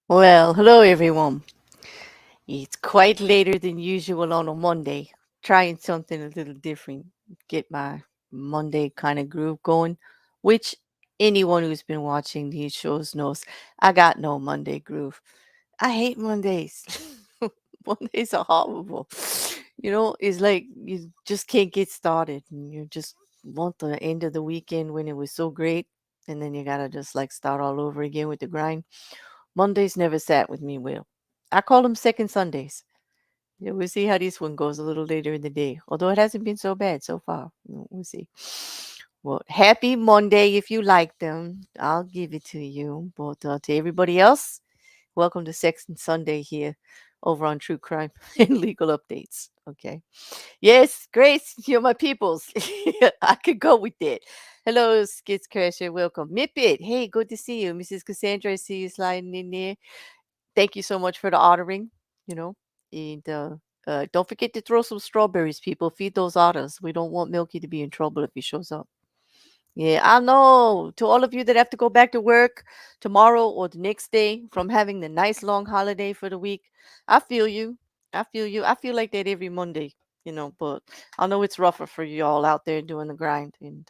Well, hello everyone. It's quite later than usual on a Monday. Trying something a little different. Get my Monday kind of groove going, which anyone who's been watching these shows knows I got no Monday groove. I hate Mondays. Mondays are horrible. It's like you just can't get started and you just want the end of the weekend when it was so great. And then you gotta just like start all over again with the grind. Mondays never sat with me well. I call them second Sundays. Yeah, we'll see how this one goes a little later in the day. Although it hasn't been so bad so far. We'll see. Well, happy Monday if you like them. I'll give it to you. But to everybody else, welcome to Second Sunday here over on True Crime and Legal Updates. Okay. Yes, Grace, you're my peoples. I could go with that. Hello, Skits Crasher. Welcome. Mipit. Hey, good to see you. Mrs. Cassandra, I see you sliding in there. Thank you so much for the ordering, you know. And don't forget to throw some strawberries, people. Feed those otters. We don't want Milky to be in trouble if he shows up. Yeah, I know. To all of you that have to go back to work tomorrow or the next day from having the nice long holiday for the week, I feel you. I feel you. I feel like that every Monday, but I know it's rougher for you all out there doing the grind. And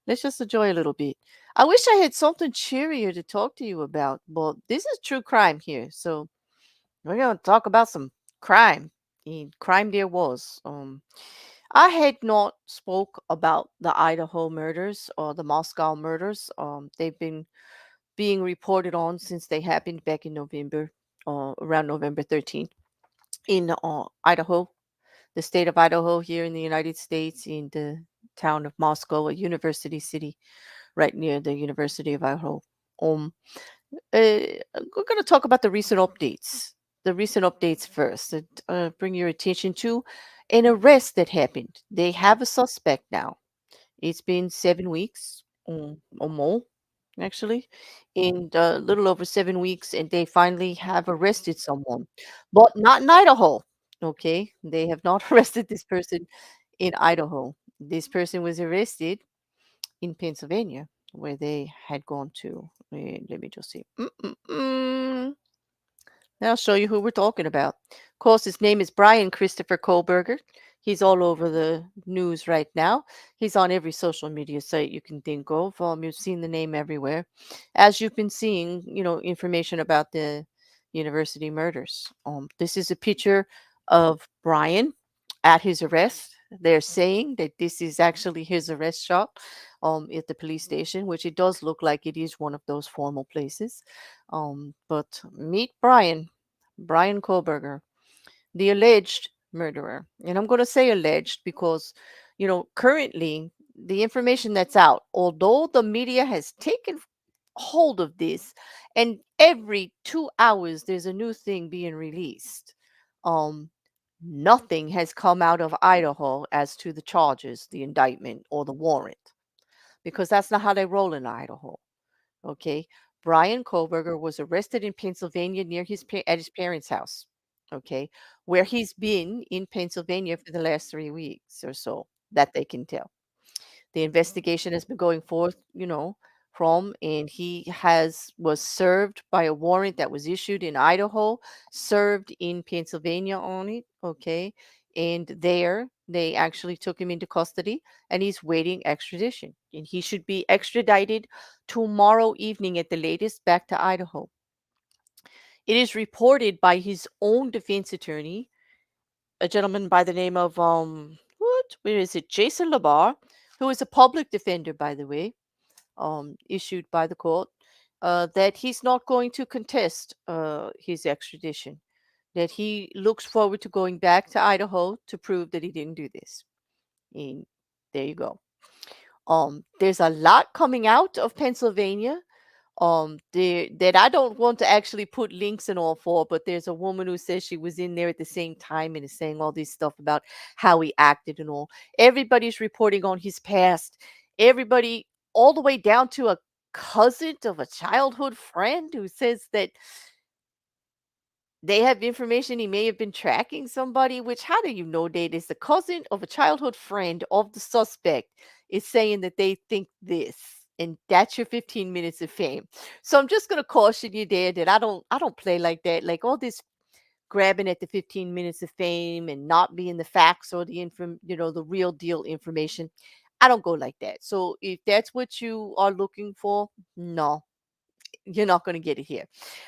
let's just enjoy a little bit. I wish I had something cheerier to talk to you about, but this is true crime here. So we're going to talk about some crime. And crime there was. I had not spoke about the Idaho murders or the Moscow murders. They've been being reported on since they happened back in November, around November 13th in Idaho, the state of Idaho here in the United States, in the town of Moscow, a university city right near the University of Idaho. Um, we're going to talk about the recent updates. The recent updates first. That, bring your attention to an arrest that happened. They have a suspect now. It's been 7 weeks or more, actually, in a little over 7 weeks, and they finally have arrested someone, but not in Idaho. Okay, they have not arrested this person in Idaho. This person was arrested in Pennsylvania, where they had gone to. Let me just see. I'll show you who we're talking about. Of course, his name is Bryan Christopher Kohlberger. He's all over the news right now. He's on every social media site you can think of. You've seen the name everywhere. As you've been seeing, information about the university murders. This is a picture of Bryan at his arrest. They're saying that this is actually his arrest shot at the police station, which it does look like it is one of those formal places. But meet Bryan Kohlberger, the alleged murderer. And I'm going to say alleged because, currently the information that's out, although the media has taken hold of this, and every 2 hours there's a new thing being released. Um, Nothing has come out of Idaho as to the charges, the indictment, or the warrant, because that's not how they roll in Idaho. Okay. Bryan Kohlberger was arrested in Pennsylvania near at his parents' house. Okay. Where he's been in Pennsylvania for the last 3 weeks or so, that they can tell. The investigation has been going forth, from, and he was served by a warrant that was issued in Idaho, served in Pennsylvania on it. Okay. And there they actually took him into custody and he's waiting extradition. And he should be extradited tomorrow evening at the latest back to Idaho. It is reported by his own defense attorney, a gentleman by the name of where is it? Jason Labar, who is a public defender, by the way, issued by the court, that he's not going to contest his extradition, that he looks forward to going back to Idaho to prove that he didn't do this. And there you go. There's a lot coming out of Pennsylvania that I don't want to actually put links and all for, but there's a woman who says she was in there at the same time and is saying all this stuff about how he acted and all. Everybody's reporting on his past. Everybody, all the way down to a cousin of a childhood friend who says that they have information he may have been tracking somebody, which how do you know that is the cousin of a childhood friend of the suspect is saying that they think this? And that's your 15 minutes of fame. So I'm just gonna caution you there that I don't play like that. Like all this grabbing at the 15 minutes of fame and not being the facts or the the real deal information. I don't go like that. So if that's what you are looking for, no, you're not going to get it here.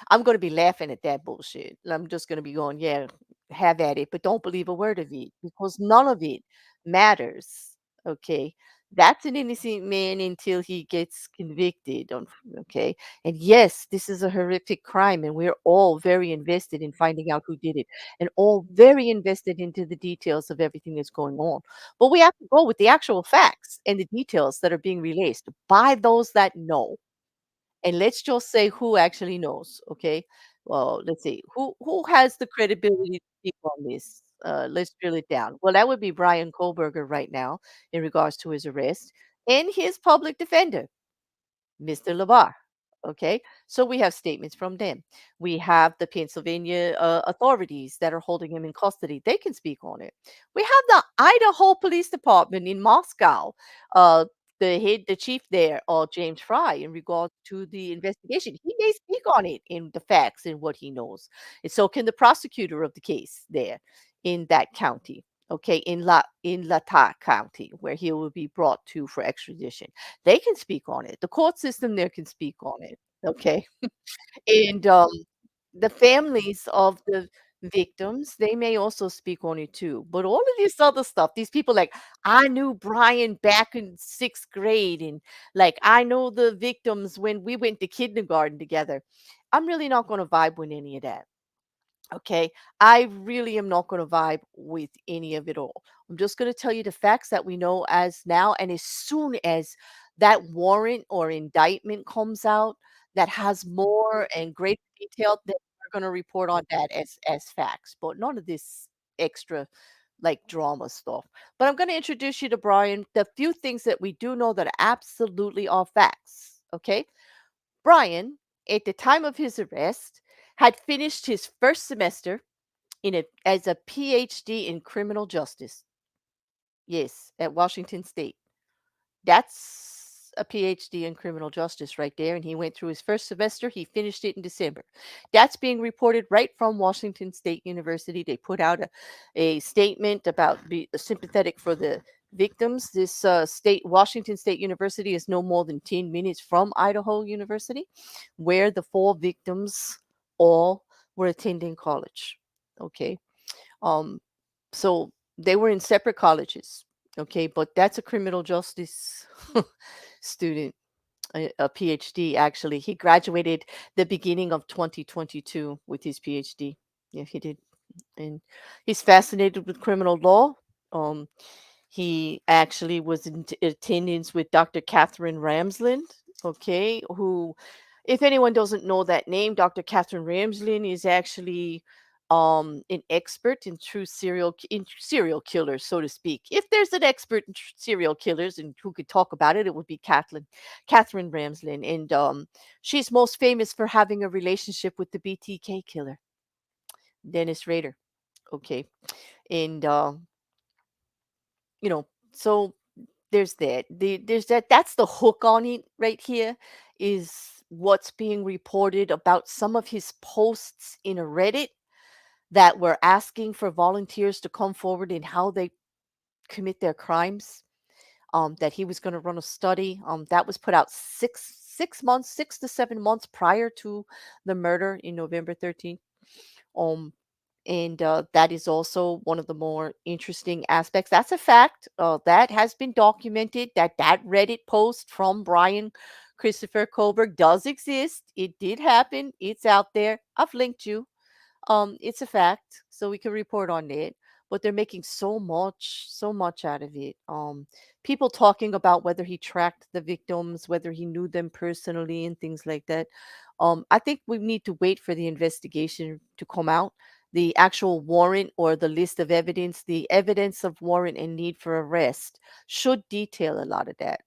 I'm going to be laughing at that bullshit. I'm just going to be going, yeah, have at it, but don't believe a word of it because none of it matters. Okay. That's an innocent man until he gets convicted. Okay. And yes, this is a horrific crime, and we're all very invested in finding out who did it and all very invested into the details of everything that's going on. But we have to go with the actual facts and the details that are being released by those that know, and let's just say who actually knows, okay? Well, let's see. Who has the credibility to speak on this? Let's drill it down. Well, that would be Bryan Kohlberger right now in regards to his arrest and his public defender. Mr. Labar. Okay, so we have statements from them. We have the Pennsylvania authorities that are holding him in custody. They can speak on it. We have the Idaho Police Department in Moscow. The chief there, James Fry, in regard to the investigation, he may speak on it in the facts and what he knows. And so can the prosecutor of the case there in that county. Okay, in Latah County, where he will be brought to for extradition. They can speak on it. The court system there can speak on it, okay? And, the families of the victims, they may also speak on it too. But all of this other stuff, these people like, "I knew Brian back in 6th grade," and, like, "I know the victims when we went to kindergarten together." I'm really not gonna vibe with any of that. Okay. I really am not going to vibe with any of it all. I'm just going to tell you the facts that we know as now. And as soon as that warrant or indictment comes out that has more and greater detail, then we're going to report on that as facts. But none of this extra like drama stuff. But I'm going to introduce you to Brian. The few things that we do know that absolutely are facts. Okay. Brian, at the time of his arrest, had finished his first semester as a PhD in criminal justice. Yes, at Washington State. That's a PhD in criminal justice right there. And he went through his first semester. He finished it in December. That's being reported right from Washington State University. They put out a statement about be sympathetic for the victims. This Washington State University is no more than 10 minutes from Idaho University, where the four victims all were attending college. Okay. Um, so they were in separate colleges. Okay, but that's a criminal justice student, a PhD actually. He graduated the beginning of 2022 with his PhD. Yeah, he did. And he's fascinated with criminal law. Um, he actually was in attendance with Dr. Catherine Ramsland, okay, who, if anyone doesn't know that name, Dr. Catherine Ramsland is actually an expert in serial killers, so to speak. If there's an expert in serial killers and who could talk about it, it would be Catherine Ramsland. And she's most famous for having a relationship with the BTK killer, Dennis Rader. Okay. And you know, so there's that. There's that. That's the hook on it right here. Is what's being reported about some of his posts in a Reddit that were asking for volunteers to come forward in how they commit their crimes. That he was going to run a study. That was put out 6 months, 6 to 7 months prior to the murder in November 13th. Um, and that is also one of the more interesting aspects. That's a fact that has been documented. That Reddit post from Brian Christopher Kohlberg does exist. It did happen. It's out there. I've linked you. It's a fact, so we can report on it. But they're making so much out of it. People talking about whether he tracked the victims, whether he knew them personally, and things like that. I think we need to wait for the investigation to come out. The actual warrant or the list of evidence, the evidence of warrant and need for arrest should detail a lot of that.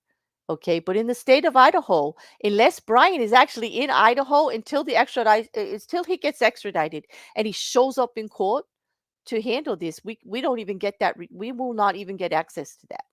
Okay, but in the state of Idaho, unless Brian is actually in Idaho until he gets extradited and he shows up in court to handle this, we don't even get that. We will not even get access to that.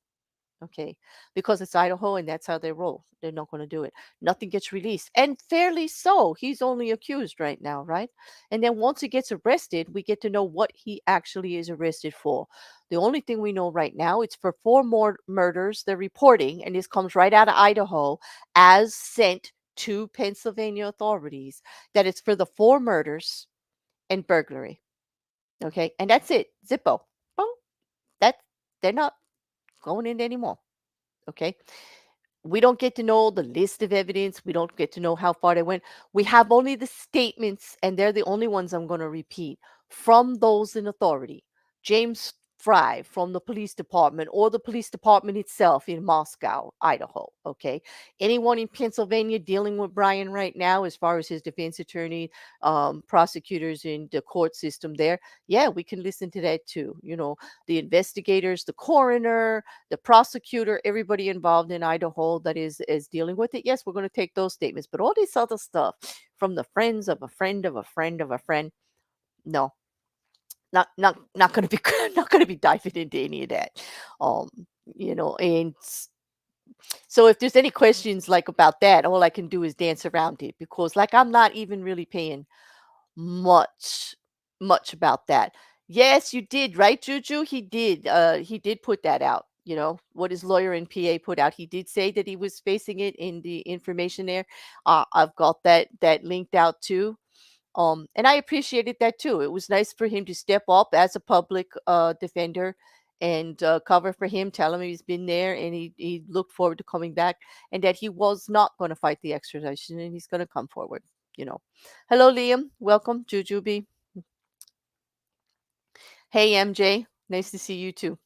Okay, because it's Idaho and that's how they roll. They're not going to do it. Nothing gets released, and fairly so. He's only accused right now, right? And then once he gets arrested, we get to know what he actually is arrested for. The only thing we know right now, it's for 4 more murders. They're reporting, and this comes right out of Idaho, as sent to Pennsylvania authorities, that it's for the 4 murders and burglary. Okay, and that's it. Zippo. Boom. That they're not going in anymore. Okay. We don't get to know the list of evidence. We don't get to know how far they went. We have only the statements, and they're the only ones I'm going to repeat from those in authority. James Fry from the police department, or the police department itself in Moscow, Idaho. Okay. Anyone in Pennsylvania dealing with Bryan right now, as far as his defense attorney, prosecutors in the court system there, yeah, we can listen to that too. The investigators, the coroner, the prosecutor, everybody involved in Idaho that is dealing with it. Yes, we're going to take those statements, but all this other stuff from the friends of a friend of a friend of a friend, no, not going to be not going to be diving into any of that. Um, and so if there's any questions like about that, all I can do is dance around it, because like I'm not even really paying much much about that. Yes, you did, right, Juju? He did put that out. What his lawyer in PA put out. He did say that he was facing it in the information there. I've got that linked out too. And I appreciated that too. It was nice for him to step up as a public defender and cover for him, tell him he's been there and he looked forward to coming back, and that he was not going to fight the extradition and he's going to come forward. You know. Hello, Liam. Welcome, Jujubi. Hey, MJ. Nice to see you too.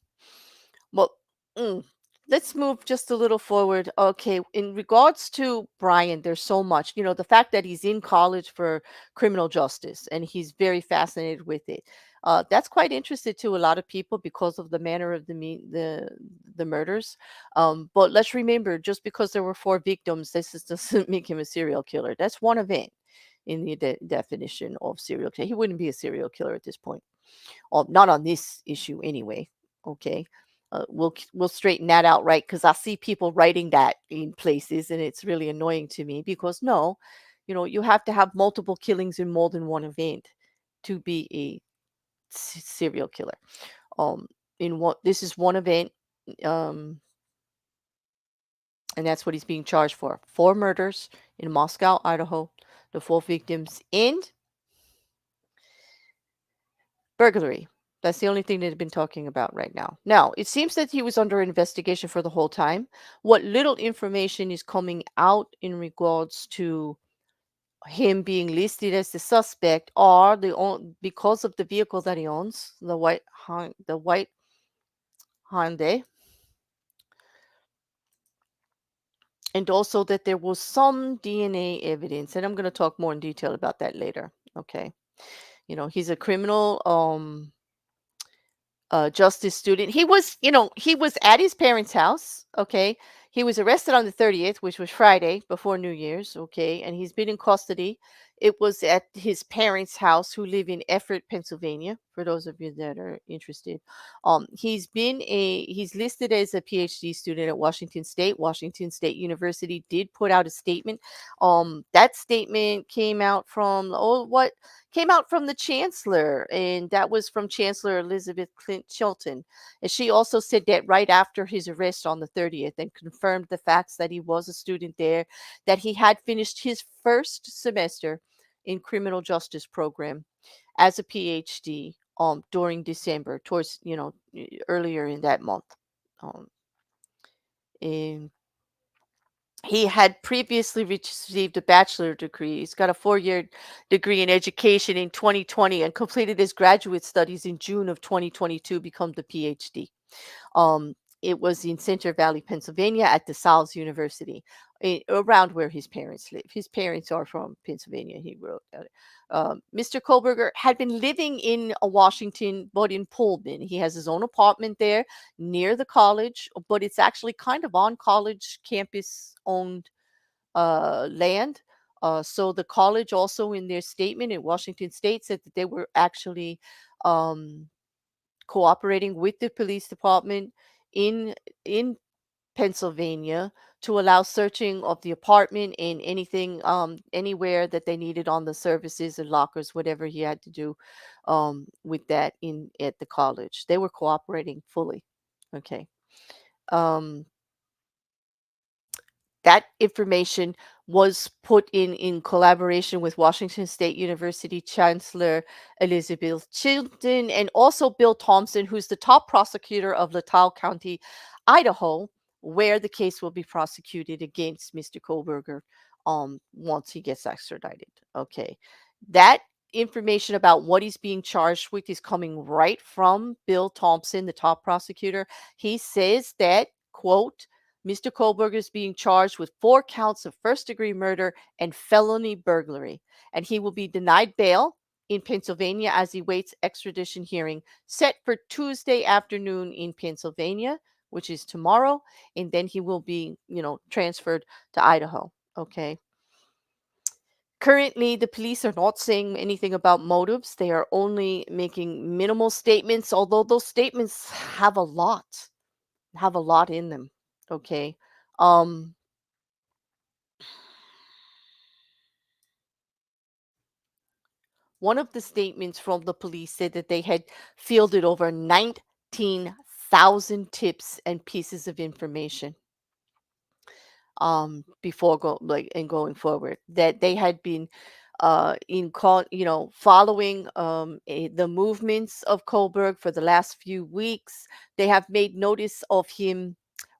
Well, mm, let's move just a little forward. Okay, in regards to Bryan, there's so much. The fact that he's in college for criminal justice and he's very fascinated with it. That's quite interesting to a lot of people because of the manner of the murders. But let's remember, just because there were 4 victims, doesn't make him a serial killer. That's one event in the definition of serial killer. He wouldn't be a serial killer at this point, not on this issue anyway. Okay. We'll straighten that out, right? Because I see people writing that in places, and it's really annoying to me because no, you have to have multiple killings in more than one event to be a serial killer. In what this is one event, um, and that's what he's being charged for: 4 murders in Moscow, Idaho, the 4 victims, and burglary. That's the only thing they've been talking about right now. Now, it seems that he was under investigation for the whole time. What little information is coming out in regards to him being listed as the suspect are because of the vehicle that he owns, the white Hyundai, and also that there was some DNA evidence, and I'm going to talk more in detail about that later. Okay, he's a criminal justice student. He was at his parents' house. Okay. He was arrested on the 30th, which was Friday before New Year's. Okay. And he's been in custody. It was at his parents' house, who live in Effort, Pennsylvania, for those of you that are interested. He's listed as a PhD student at Washington State. Washington State University did put out a statement. That statement came out from the chancellor, and that was from Chancellor Elizabeth Clint Chilton. And she also said that right after his arrest on the 30th, and confirmed the facts that he was a student there, that he had finished his first semester in criminal justice program as a PhD during December, towards earlier in that month. Um, and he had previously received a bachelor degree. He's got a 4-year degree in education in 2020 and completed his graduate studies in June of 2022, become the PhD. It was in Center Valley, Pennsylvania, at the Salz University, around where his parents live. His parents are from Pennsylvania. He wrote Mr. Kohlberger had been living in Washington, but in Pullman. He has his own apartment there near the college, but it's actually kind of on college campus owned land. So the college also, in their statement in Washington State, said that they were actually um, cooperating with the police department in Pennsylvania, to allow searching of the apartment and anything, anywhere that they needed on the services and lockers, whatever he had to do with that in at the college. They were cooperating fully. Okay. Um, that information was put in collaboration with Washington State University Chancellor Elizabeth Chilton and also Bill Thompson, who's the top prosecutor of Latah County, Idaho, where the case will be prosecuted against Mr. Kohlberger once he gets extradited. Okay. That information about what he's being charged with is coming right from Bill Thompson, the top prosecutor. He says that, quote, Mr. Kohlberger is being charged with 4 counts of first-degree murder and felony burglary, and he will be denied bail in Pennsylvania as he waits extradition hearing set for Tuesday afternoon in Pennsylvania, which is tomorrow, and then he will be, transferred to Idaho. Okay. Currently, the police are not saying anything about motives. They are only making minimal statements, although those statements have a lot in them. Okay. Um, One of the statements from the police said that they had fielded over 19,000 tips and pieces of information before going forward, that they had been following the movements of Kohlberg for the last few weeks. They have made notice of him.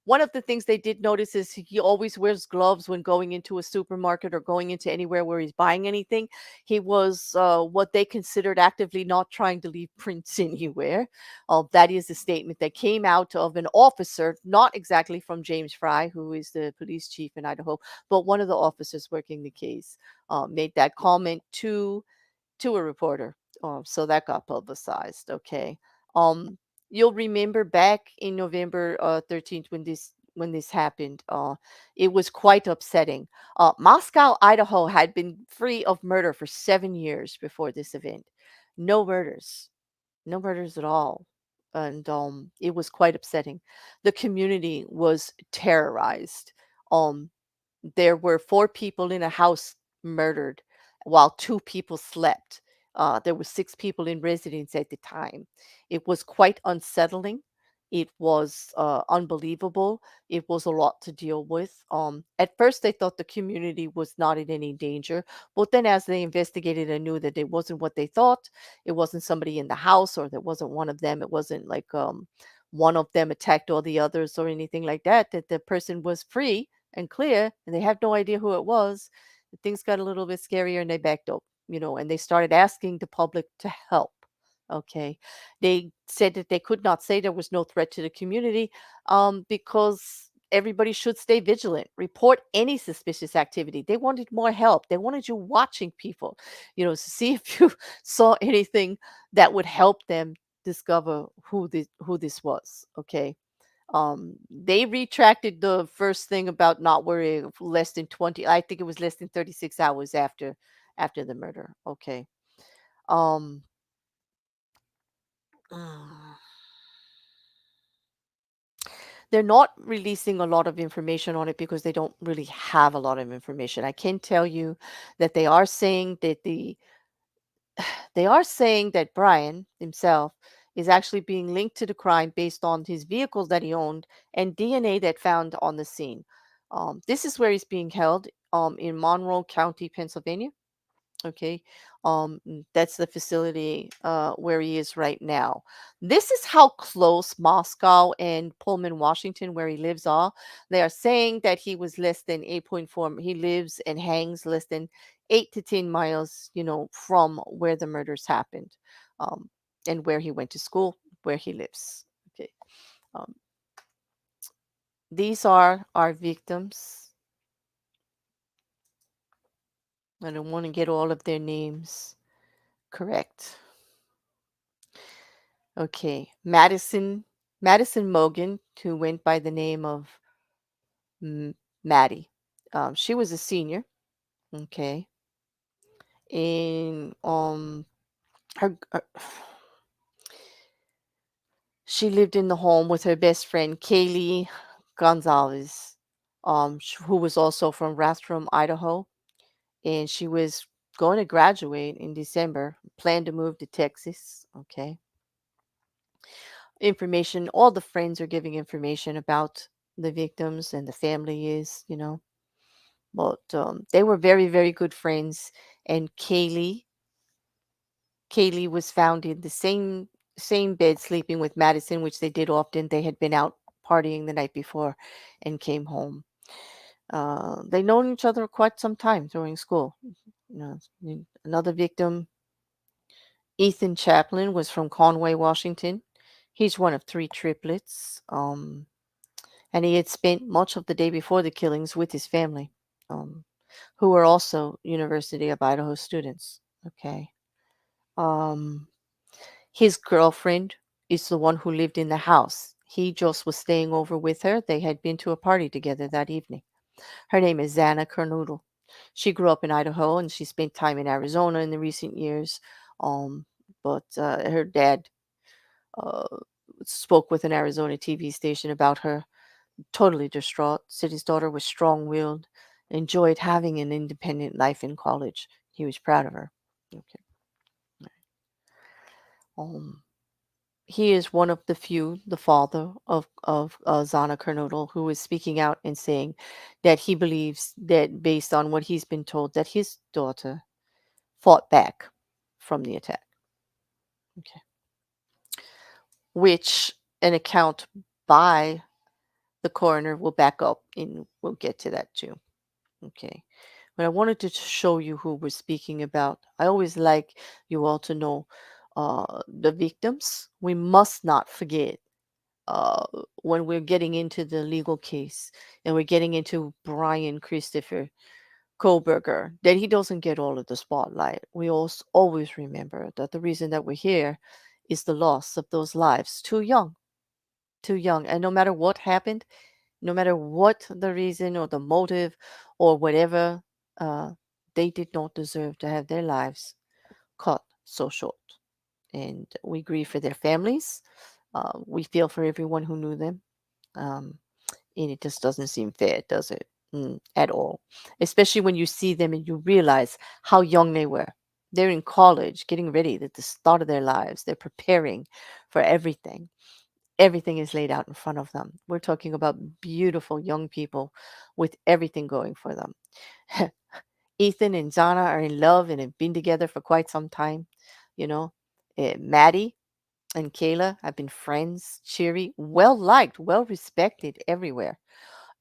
One of the things they did notice is he always wears gloves when going into a supermarket or going into anywhere where he's buying anything. He was what they considered actively not trying to leave prints anywhere. That is a statement that came out of an officer, not exactly from James Fry, who is the police chief in Idaho, but one of the officers working the case made that comment to a reporter. So that got publicized. Okay. Um, you'll remember back in November 13th when this happened. It was quite upsetting. Moscow, Idaho had been free of murder for 7 years before this event. No murders, no murders at all. And it was quite upsetting. The community was terrorized. Um, there were 4 people in a house murdered while 2 people slept. There were 6 people in residence at the time. It was quite unsettling. It was unbelievable. It was a lot to deal with. At first, they thought the community was not in any danger, but then as they investigated and knew that it wasn't what they thought, it wasn't somebody in the house, or there wasn't one of them. It wasn't like one of them attacked all the others or anything like that. That the person was free and clear, and they have no idea who it was. Things got a little bit scarier, and they backed up, and they started asking the public to help. Okay. They said that they could not say there was no threat to the community because everybody should stay vigilant, report any suspicious activity. They wanted more help. They wanted you watching people, to see if you saw anything that would help them discover who this was. Okay. They retracted the first thing about not worrying less than 20, I think it was less than 36 hours after the murder. Okay. Um mm, they're not releasing a lot of information on it because they don't really have a lot of information. I can tell you that they are saying that Brian himself is actually being linked to the crime based on his vehicle that he owned and DNA that found on the scene. This is where he's being held in Monroe County, Pennsylvania. Okay. That's the facility where he is right now. This is how close Moscow and Pullman, Washington, where he lives, are. They are saying that he was less than 8.4. He lives and hangs less than 8 to 10 miles, from where the murders happened, um, and where he went to school, where he lives. Okay. Um, these are our victims. I don't want to get all of their names correct. Okay, Madison Mogan, who went by the name of Maddie. She was a senior. Okay, and her she lived in the home with her best friend Kaylee Gonzalez, who was also from Rathdrum, Idaho, and she was going to graduate in December, planned to move to Texas. Okay. Information, all the friends are giving information about the victims and the family is. But they were very, very good friends. And Kaylee was found in the same bed sleeping with Madison, which they did often. They had been out partying the night before and came home. They known each other quite some time during school. Another victim, Ethan Chaplin, was from Conway, Washington. He's one of three triplets, and he had spent much of the day before the killings with his family, um, who were also University of Idaho students. Okay. Um, his girlfriend is the one who lived in the house. He just was staying over with her. They had been to a party together that evening. Her name is Xana Kernodle. She grew up in Idaho and she spent time in Arizona in the recent years. Um, but her dad uh, spoke with an Arizona TV station about her. Totally distraught. Said his daughter was strong willed, enjoyed having an independent life in college. He was proud of her. Okay. Um, he is one of the few, the father of Zana Kernodle, who is speaking out and saying that he believes that, based on what he's been told, that his daughter fought back from the attack. Okay. Which an account by the coroner will back up, and we'll get to that too. Okay. But I wanted to show you who we're speaking about. I always like you all to know the victims. We must not forget uh, when we're getting into the legal case and we're getting into Bryan Christopher Kohlberger, that he doesn't get all of the spotlight. We also always remember that the reason that we're here is the loss of those lives. Too young, too young. And no matter what happened, no matter what the reason or the motive or whatever, uh, they did not deserve to have their lives cut so short. And we grieve for their families. We feel for everyone who knew them. Um, and it just doesn't seem fair, does it? At all. Especially when you see them and you realize how young they were. They're in college, getting ready at the start of their lives. They're preparing for everything. Everything is laid out in front of them. We're talking about beautiful young people with everything going for them. Ethan and Zana are in love and have been together for quite some time. You know, Maddie and Kayla have been friends, cheery, well liked, well respected everywhere.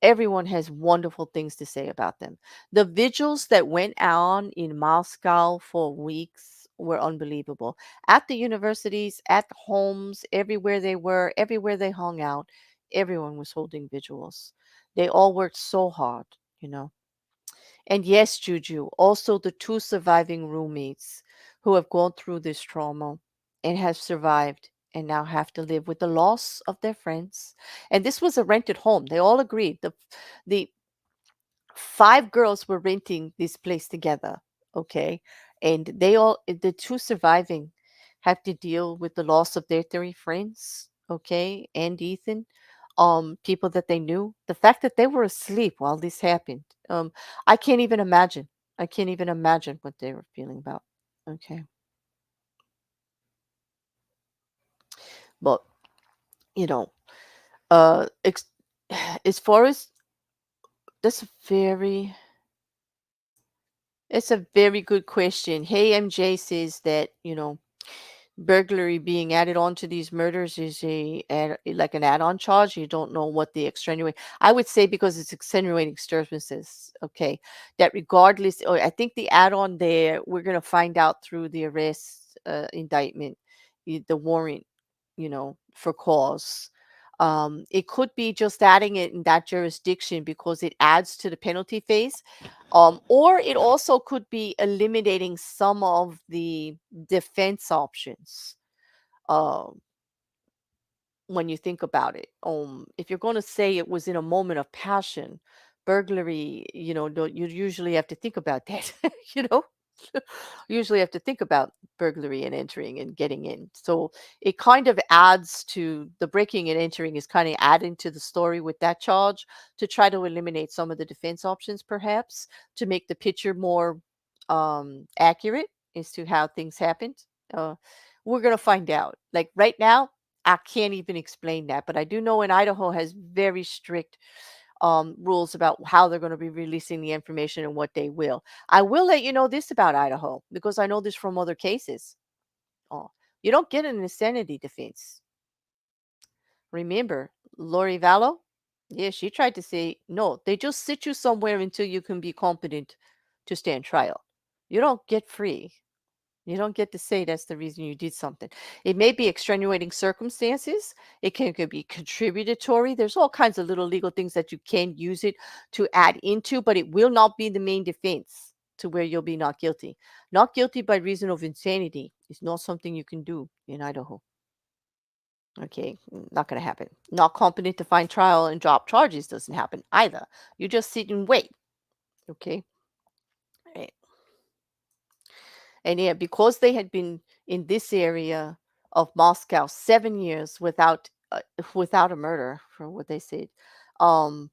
Everyone has wonderful things to say about them. The vigils that went on in Moscow for weeks were unbelievable. At the universities, at the homes, everywhere they were, everywhere they hung out, everyone was holding vigils. They all worked so hard. And yes, Juju, also the two surviving roommates who have gone through this trauma and have survived and now have to live with the loss of their friends. And this was a rented home. They all agreed. The five girls were renting this place together, okay? And the two surviving have to deal with the loss of their three friends, okay? And Ethan, people that they knew. The fact that they were asleep while this happened, I can't even imagine. I can't even imagine what they were feeling about. Okay. But, you know, ex- as far as that's it's a very good question. Hey, MJ says that, burglary being added on to these murders is like an add-on charge. You don't know what the extenuating. I would say because it's extenuating circumstances. Okay, that regardless, or I think the add-on there, we're gonna find out through the arrest indictment, the warrant, for cause. It could be just adding it in that jurisdiction because it adds to the penalty phase. Or it also could be eliminating some of the defense options. Um, when you think about it, if you're going to say it was in a moment of passion, burglary, you usually have to think about that, you know. Usually have to think about burglary and entering and getting in. So it kind of adds to the breaking and entering is kind of adding to the story with that charge to try to eliminate some of the defense options, perhaps to make the picture more accurate as to how things happened. Uh, we're going to find out. Like right now, I can't even explain that, but I do know in Idaho has very strict rules about how they're going to be releasing the information and what they will. I will let you know this about Idaho because I know this from other cases. Oh, you don't get an insanity defense. Remember, Lori Vallow? Yeah, she tried to say, no, they just sit you somewhere until you can be competent to stand trial. You don't get free. You don't get to say that's the reason you did something. It may be extenuating circumstances. It could be contributory. There's all kinds of little legal things that you can use it to add into, but it will not be the main defense to where you'll be not guilty. Not guilty by reason of insanity is not something you can do in Idaho. Okay, not going to happen. Not competent to find trial and drop charges doesn't happen either. You just sit and wait. Okay. Right. And yeah, because they had been in this area of Moscow 7 years without a murder, for what they said. Um,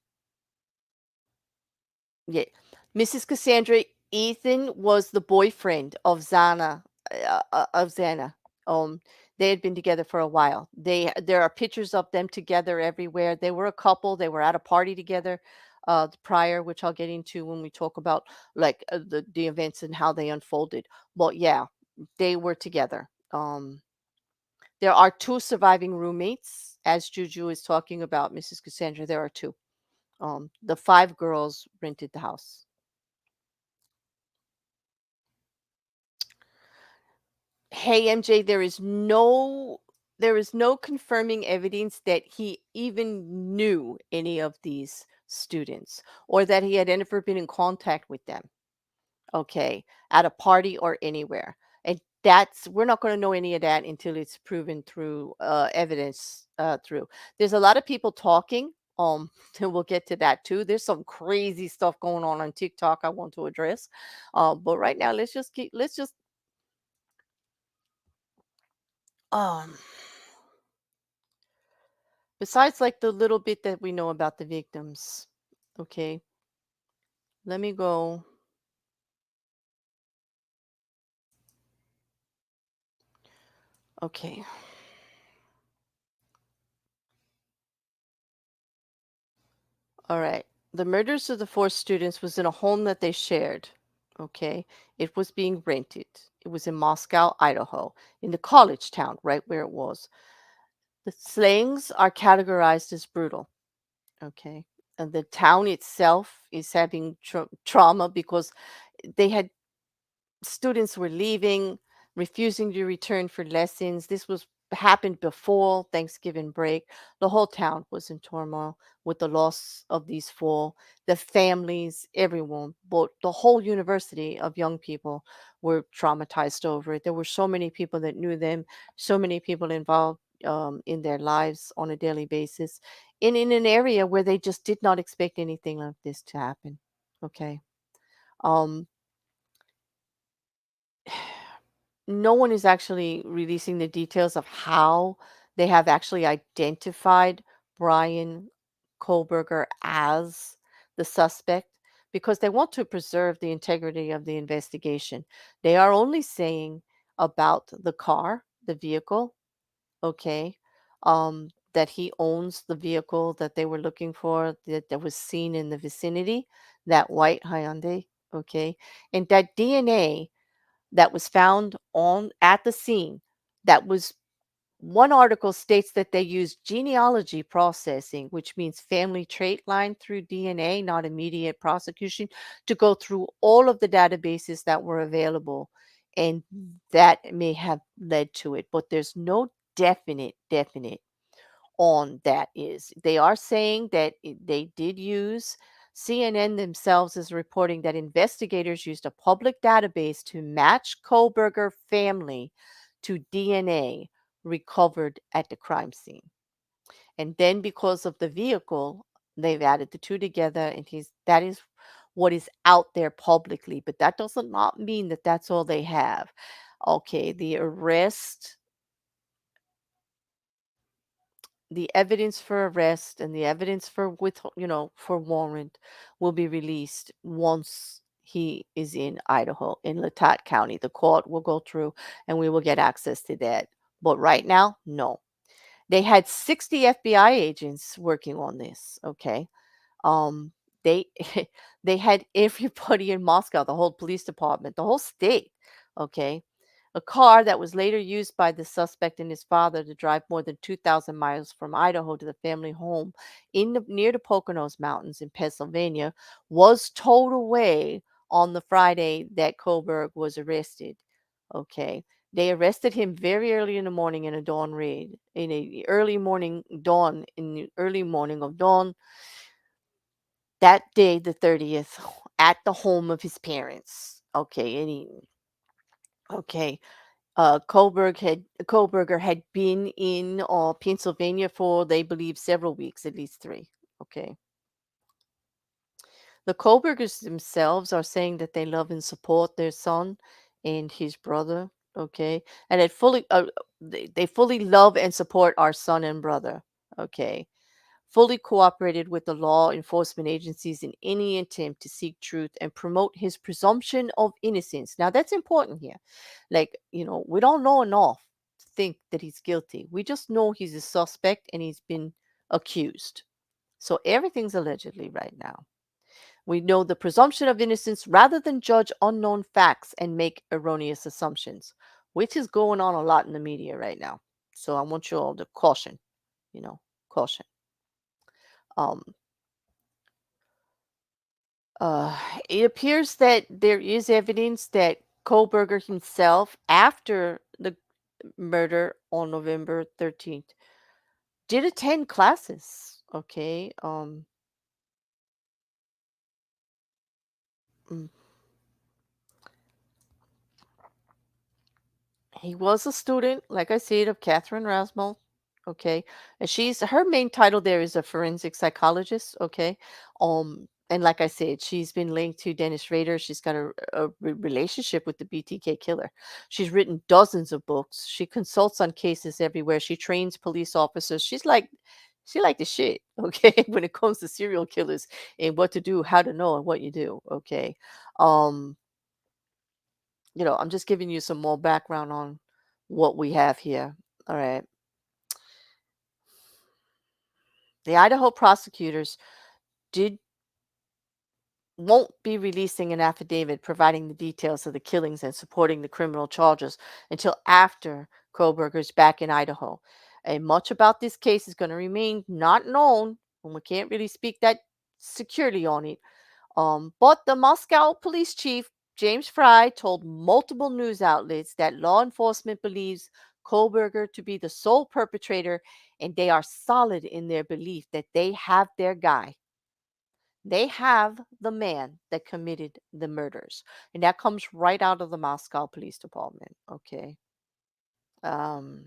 yeah, Mrs. Cassandra, Ethan was the boyfriend of Zana. Um, they had been together for a while. There are pictures of them together everywhere. They were a couple. They were at a party together prior, which I'll get into when we talk about like the events and how they unfolded. But yeah, they were together. There are two surviving roommates, as Juju is talking about Mrs. Cassandra. There are two. The five girls rented the house. Hey MJ, there is no confirming evidence that he even knew any of these students or that he had ever been in contact with them. Okay, at a party or anywhere. And that's we're not going to know any of that until it's proven through evidence through. There's a lot of people talking. And we'll get to that too. There's some crazy stuff going on TikTok I want to address. But right now, let's just um besides like the little bit that we know about the victims. Okay, let me go. Okay. All right. The murders of the four students was in a home that they shared. Okay. It was being rented. It was in Moscow, Idaho, in the college town, right where it was. The slayings are categorized as brutal. Okay. And the town itself is having trauma because they had students were leaving, refusing to return for lessons. This was happened before Thanksgiving break. The whole town was in turmoil with the loss of these four, the families, everyone, but the whole university of young people were traumatized over it. There were so many people that knew them, so many people involved in their lives on a daily basis, in an area where they just did not expect anything like this to happen. Okay. Um, no one is actually releasing the details of how they have actually identified Bryan Kohlberger as the suspect because they want to preserve the integrity of the investigation. They are only saying about the car, the vehicle, okay, that he owns the vehicle that they were looking for that was seen in the vicinity, that white Hyundai, okay, and that DNA that was found on at the scene that was one article states that they use genealogy processing, which means family trait line through DNA, not immediate prosecution, to go through all of the databases that were available. And that may have led to it, but there's no definite on that is. They are saying that they did use CNN themselves is reporting that investigators used a public database to match Kohlberger family to DNA recovered at the crime scene. And then because of the vehicle, they've added the two together and that is what is out there publicly, but that does not mean that that's all they have. Okay, the evidence for arrest and the evidence for for warrant will be released once he is in Idaho, in Latat County. The court will go through and we will get access to that. But right now, no. They had 60 FBI agents working on this, okay? Um, they they had everybody in Moscow, the whole police department, the whole state, okay? A car that was later used by the suspect and his father to drive more than 2,000 miles from Idaho to the family home near the Poconos Mountains in Pennsylvania was towed away on the Friday that Kohlberg was arrested. Okay. They arrested him very early in the morning in a dawn raid, in the early morning of dawn that day, the 30th, at the home of his parents. Okay. Okay. Kohlberger had been in Pennsylvania for, they believe, several weeks, at least 3. Okay. The Kohlbergers themselves are saying that they love and support their son and his brother. Okay. And they fully love and support our son and brother. Okay. Fully cooperated with the law enforcement agencies in any attempt to seek truth and promote his presumption of innocence. Now, that's important here. Like, we don't know enough to think that he's guilty. We just know he's a suspect and he's been accused. So everything's allegedly right now. We know the presumption of innocence rather than judge unknown facts and make erroneous assumptions, which is going on a lot in the media right now. So I want you all to caution, caution. Um, Uh, it appears that there is evidence that Kohlberger himself, after the murder on November 13th, did attend classes. Okay. Mm, he was a student, like I said, of Catherine Rasmull. Okay. And her main title there is a forensic psychologist. Okay. And like I said, she's been linked to Dennis Rader. She's got a relationship with the BTK killer. She's written dozens of books. She consults on cases everywhere. She trains police officers. She like the shit, okay, when it comes to serial killers and what to do, how to know, and what you do, okay. Um, I'm just giving you some more background on what we have here. All right. The Idaho prosecutors did won't be releasing an affidavit providing the details of the killings and supporting the criminal charges until after Kohlberger's back in Idaho. And much about this case is going to remain not known, and we can't really speak that securely on it. But the Moscow police chief, James Fry, told multiple news outlets that law enforcement believes Kohlberger to be the sole perpetrator, and they are solid in their belief that they have their guy. They have the man that committed the murders. And that comes right out of the Moscow Police Department. Okay. Um,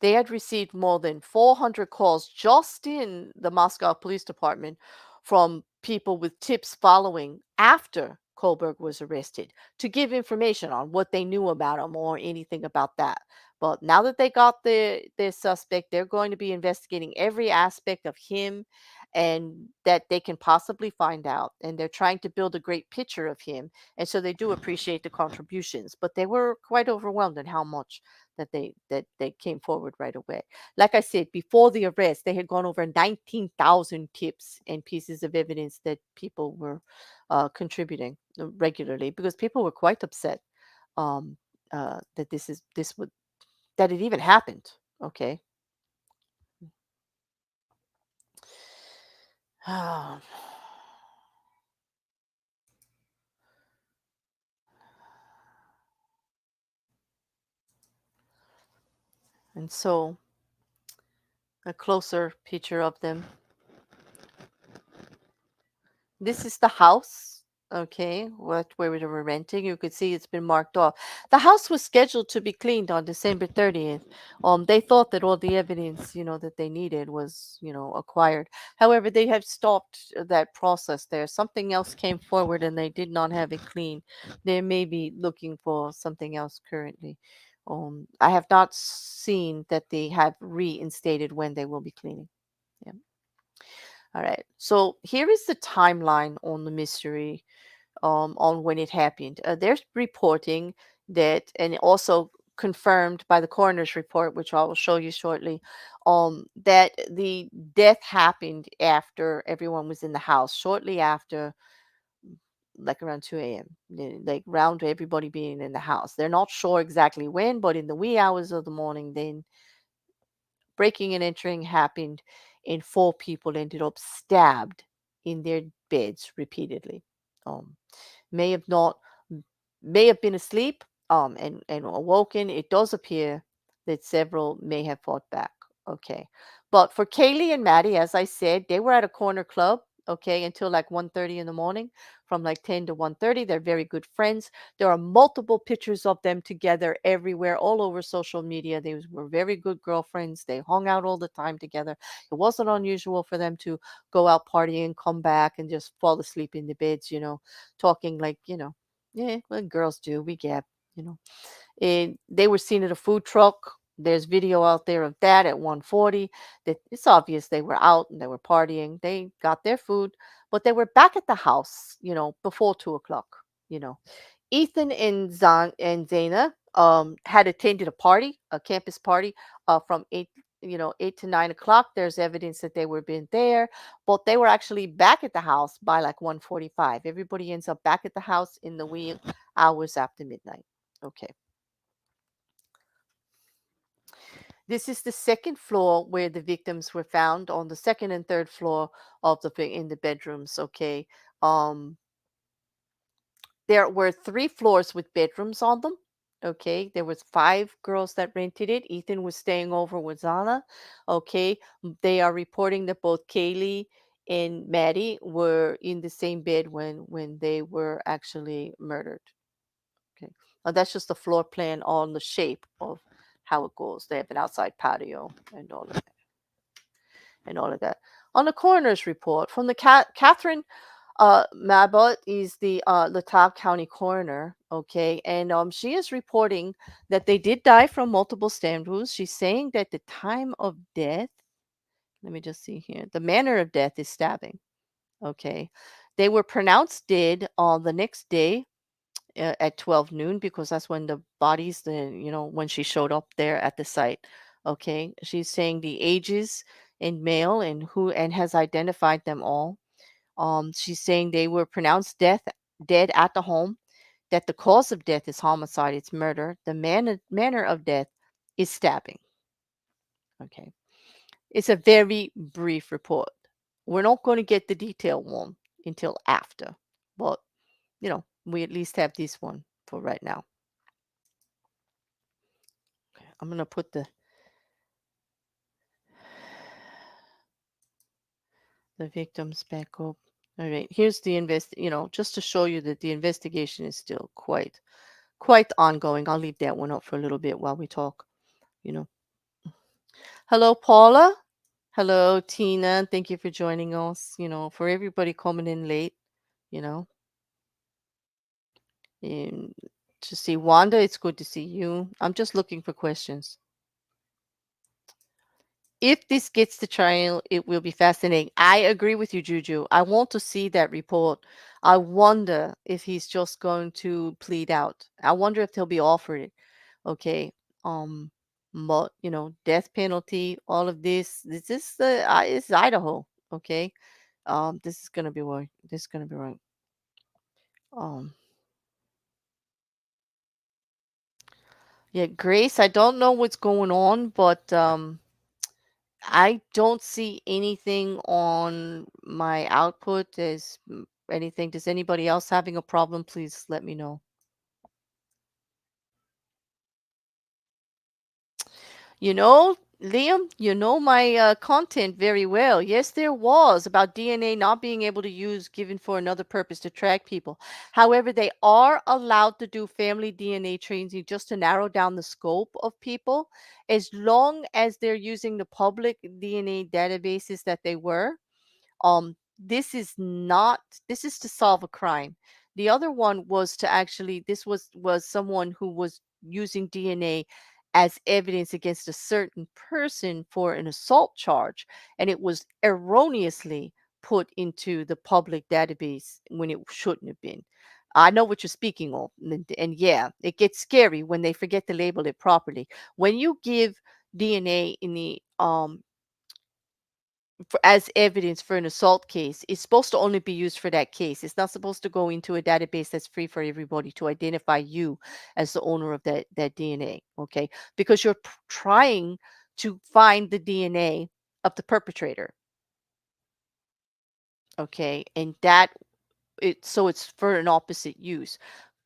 They had received more than 400 calls just in the Moscow Police Department from people with tips following after Kohlberg was arrested to give information on what they knew about him or anything about that. But now that they got their suspect, they're going to be investigating every aspect of him and that they can possibly find out. And they're trying to build a great picture of him. And so they do appreciate the contributions, but they were quite overwhelmed at how much that they came forward right away. Like I said, before the arrest, they had gone over 19,000 tips and pieces of evidence that people were contributing regularly because people were quite upset um, that this would that it even happened. Okay, and so a closer picture of them. This is the house. Okay, what where we were renting, you could see it's been marked off. The house was scheduled to be cleaned on December 30th. They thought that all the evidence, that they needed was, acquired. However, they have stopped that process there. Something else came forward and they did not have it cleaned. They may be looking for something else currently. I have not seen that they have reinstated when they will be cleaning. Yeah. All right. So here is the timeline on the mystery, on when it happened. They're reporting that, and also confirmed by the coroner's report, which I will show you shortly, that the death happened after everyone was in the house, shortly after, like around 2 a.m., like around everybody being in the house. They're not sure exactly when, but in the wee hours of the morning, then breaking and entering happened, and four people ended up stabbed in their beds repeatedly. Um, may have not may have been asleep, and awoken. It does appear that several may have fought back. Okay. But for Kaylee and Maddie, as I said, they were at a corner club, okay, until like 1:30 in the morning. From like 10 to 1:30. They're very good friends. There are multiple pictures of them together everywhere, all over social media. They were very good girlfriends. They hung out all the time together. It wasn't unusual for them to go out partying, come back, and just fall asleep in the beds, talking like, yeah, well, girls do. We get, you know. And they were seen at a food truck. There's video out there of that at 1:40. That it's obvious they were out and they were partying. They got their food, but they were back at the house, before 2 o'clock. You know, Ethan and Zana had attended a party, a campus party, from 8 to 9 o'clock. There's evidence that they were been there, but they were actually back at the house by like 1:45. Everybody ends up back at the house in the wee hours after midnight. Okay. This is the second floor where the victims were found, on the second and third floor of in the bedrooms. Okay. Um, there were three floors with bedrooms on them. Okay. There was five girls that rented it. Ethan was staying over with Zana. Okay. They are reporting that both Kaylee and Maddie were in the same bed when they were actually murdered. Okay. That's just the floor plan on the shape of how it goes. They have an outside patio and all of that. On the coroner's report from the Catherine Mabot is the Latave County coroner. Okay, and she is reporting that they did die from multiple stab wounds. She's saying that the time of death. Let me just see here. The manner of death is stabbing. Okay, they were pronounced dead on the next day at 12 noon, because that's when the bodies, when she showed up there at the site. Okay, she's saying the ages and male, and has identified them all. She's saying they were pronounced dead at the home, that the cause of death is homicide, it's murder. The manner of death is stabbing. Okay, it's a very brief report. We're not going to get the detailed one until after, but we at least have this one for right now. Okay, I'm going to put the victims back up. All right, here's the just to show you that the investigation is still quite ongoing. I'll leave that one up for a little bit while we talk, you know. Hello, Paula. Hello, Tina. Thank you for joining us. For everybody coming in late, you know. And to see Wanda, it's good to see you. I'm just looking for questions. If this gets to trial, it will be fascinating. I agree with you, Juju. I want to see that report. I wonder if he's just going to plead out. I wonder if he'll be offered it. Okay. Um, but death penalty, all of this. This is it's Idaho. Okay. This is gonna be right. This is gonna be right. Um, yeah, Grace. I don't know what's going on, but I don't see anything on my output as anything. Does anybody else having a problem? Please let me know. You know, Liam, you know my content very well. Yes, there was about DNA not being able to use given for another purpose to track people. However, they are allowed to do family DNA tracing just to narrow down the scope of people, as long as they're using the public DNA databases that they were. This is not, this is to solve a crime. The other one was to actually, this was someone who was using DNA as evidence against a certain person for an assault charge, and it was erroneously put into the public database when it shouldn't have been. I know what you're speaking of, and yeah, it gets scary when they forget to label it properly. When you give DNA in the for, as evidence for an assault case, it's supposed to only be used for that case. It's not supposed to go into a database that's free for everybody to identify you as the owner of that DNA. Okay, because you're trying to find the DNA of the perpetrator. Okay, and that it's for an opposite use.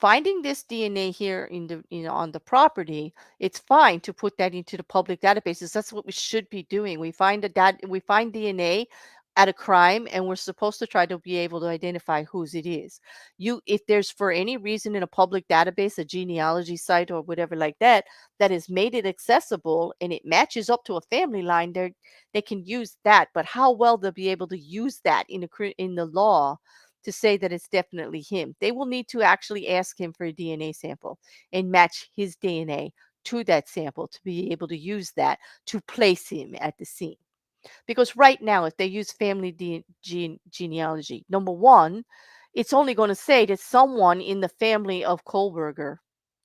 Finding this DNA here in the on the property, it's fine to put that into the public databases. That's what we should be doing. We find DNA at a crime, and we're supposed to try to be able to identify whose it is. If there's for any reason in a public database, a genealogy site or whatever like that, that has made it accessible and it matches up to a family line, they can use that. But how well they'll be able to use that in the law to say that it's definitely him. They will need to actually ask him for a DNA sample and match his DNA to that sample to be able to use that to place him at the scene. Because right now, if they use family genealogy, number one, it's only going to say that someone in the family of Kohlberger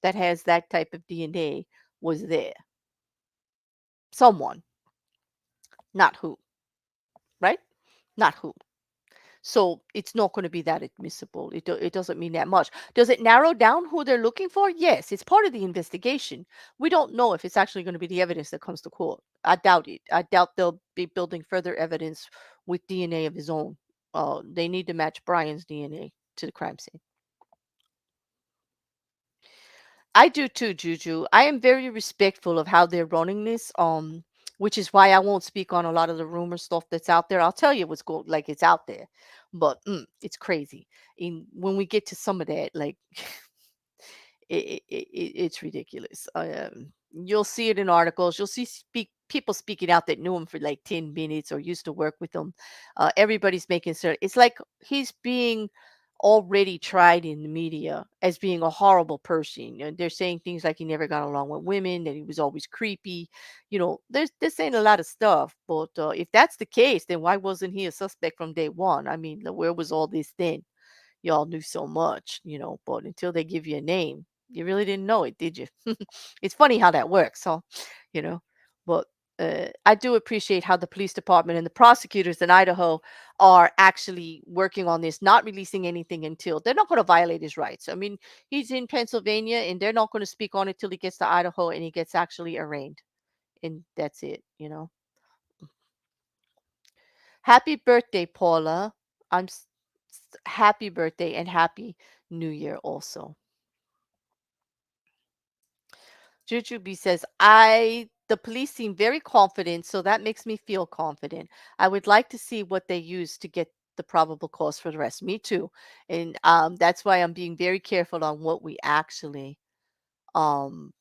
that has that type of DNA was there. Someone, not who, right? Not who. So it's not going to be that admissible. It doesn't mean that much. Does it narrow down who they're looking for? Yes, it's part of the investigation. We don't know if it's actually going to be the evidence that comes to court. I doubt it. I doubt they'll be building further evidence with DNA of his own. They need to match Brian's DNA to the crime scene. I do too, Juju. I am very respectful of how they're running this. Which is why I won't speak on a lot of the rumor stuff that's out there. I'll tell you what's going, like it's out there, but it's crazy. When we get to some of that, like it's ridiculous. You'll see it in articles. You'll see people speaking out that knew him for like 10 minutes or used to work with him. Everybody's making certain. It's like he's being already tried in the media as being a horrible person. And they're saying things like he never got along with women, that he was always creepy. They're saying a lot of stuff. But if that's the case, then why wasn't he a suspect from day one? I mean, where was all this then? Y'all knew so much, but until they give you a name, you really didn't know it, did you? It's funny how that works, huh? You know, but I do appreciate how the police department and the prosecutors in Idaho are actually working on this, not releasing anything until they're not going to violate his rights. I mean, he's in Pennsylvania and they're not going to speak on it till he gets to Idaho and he gets actually arraigned. And that's it. Happy birthday, Paula. Happy birthday and happy new year also. Jujubee says, the police seem very confident, so that makes me feel confident. I would like to see what they use to get the probable cause for the rest. Me too. And that's why I'm being very careful on what we actually um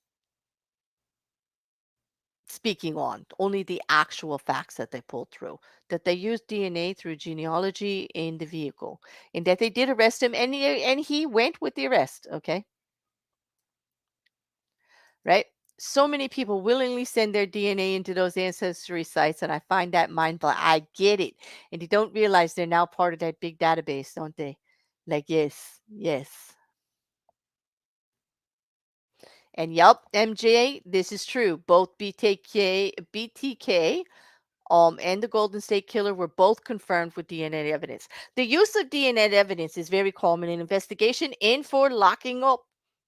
speaking on. Only the actual facts that they pulled through. That they used DNA through genealogy in the vehicle. And that they did arrest him and he went with the arrest, okay? Right? So many people willingly send their DNA into those ancestry sites, and I find that mindful. I get it. And they don't realize they're now part of that big database, don't they? Like, yes, yes. And yup, MJ, this is true. Both BTK and the Golden State Killer were both confirmed with DNA evidence. The use of DNA evidence is very common in investigation and for locking up,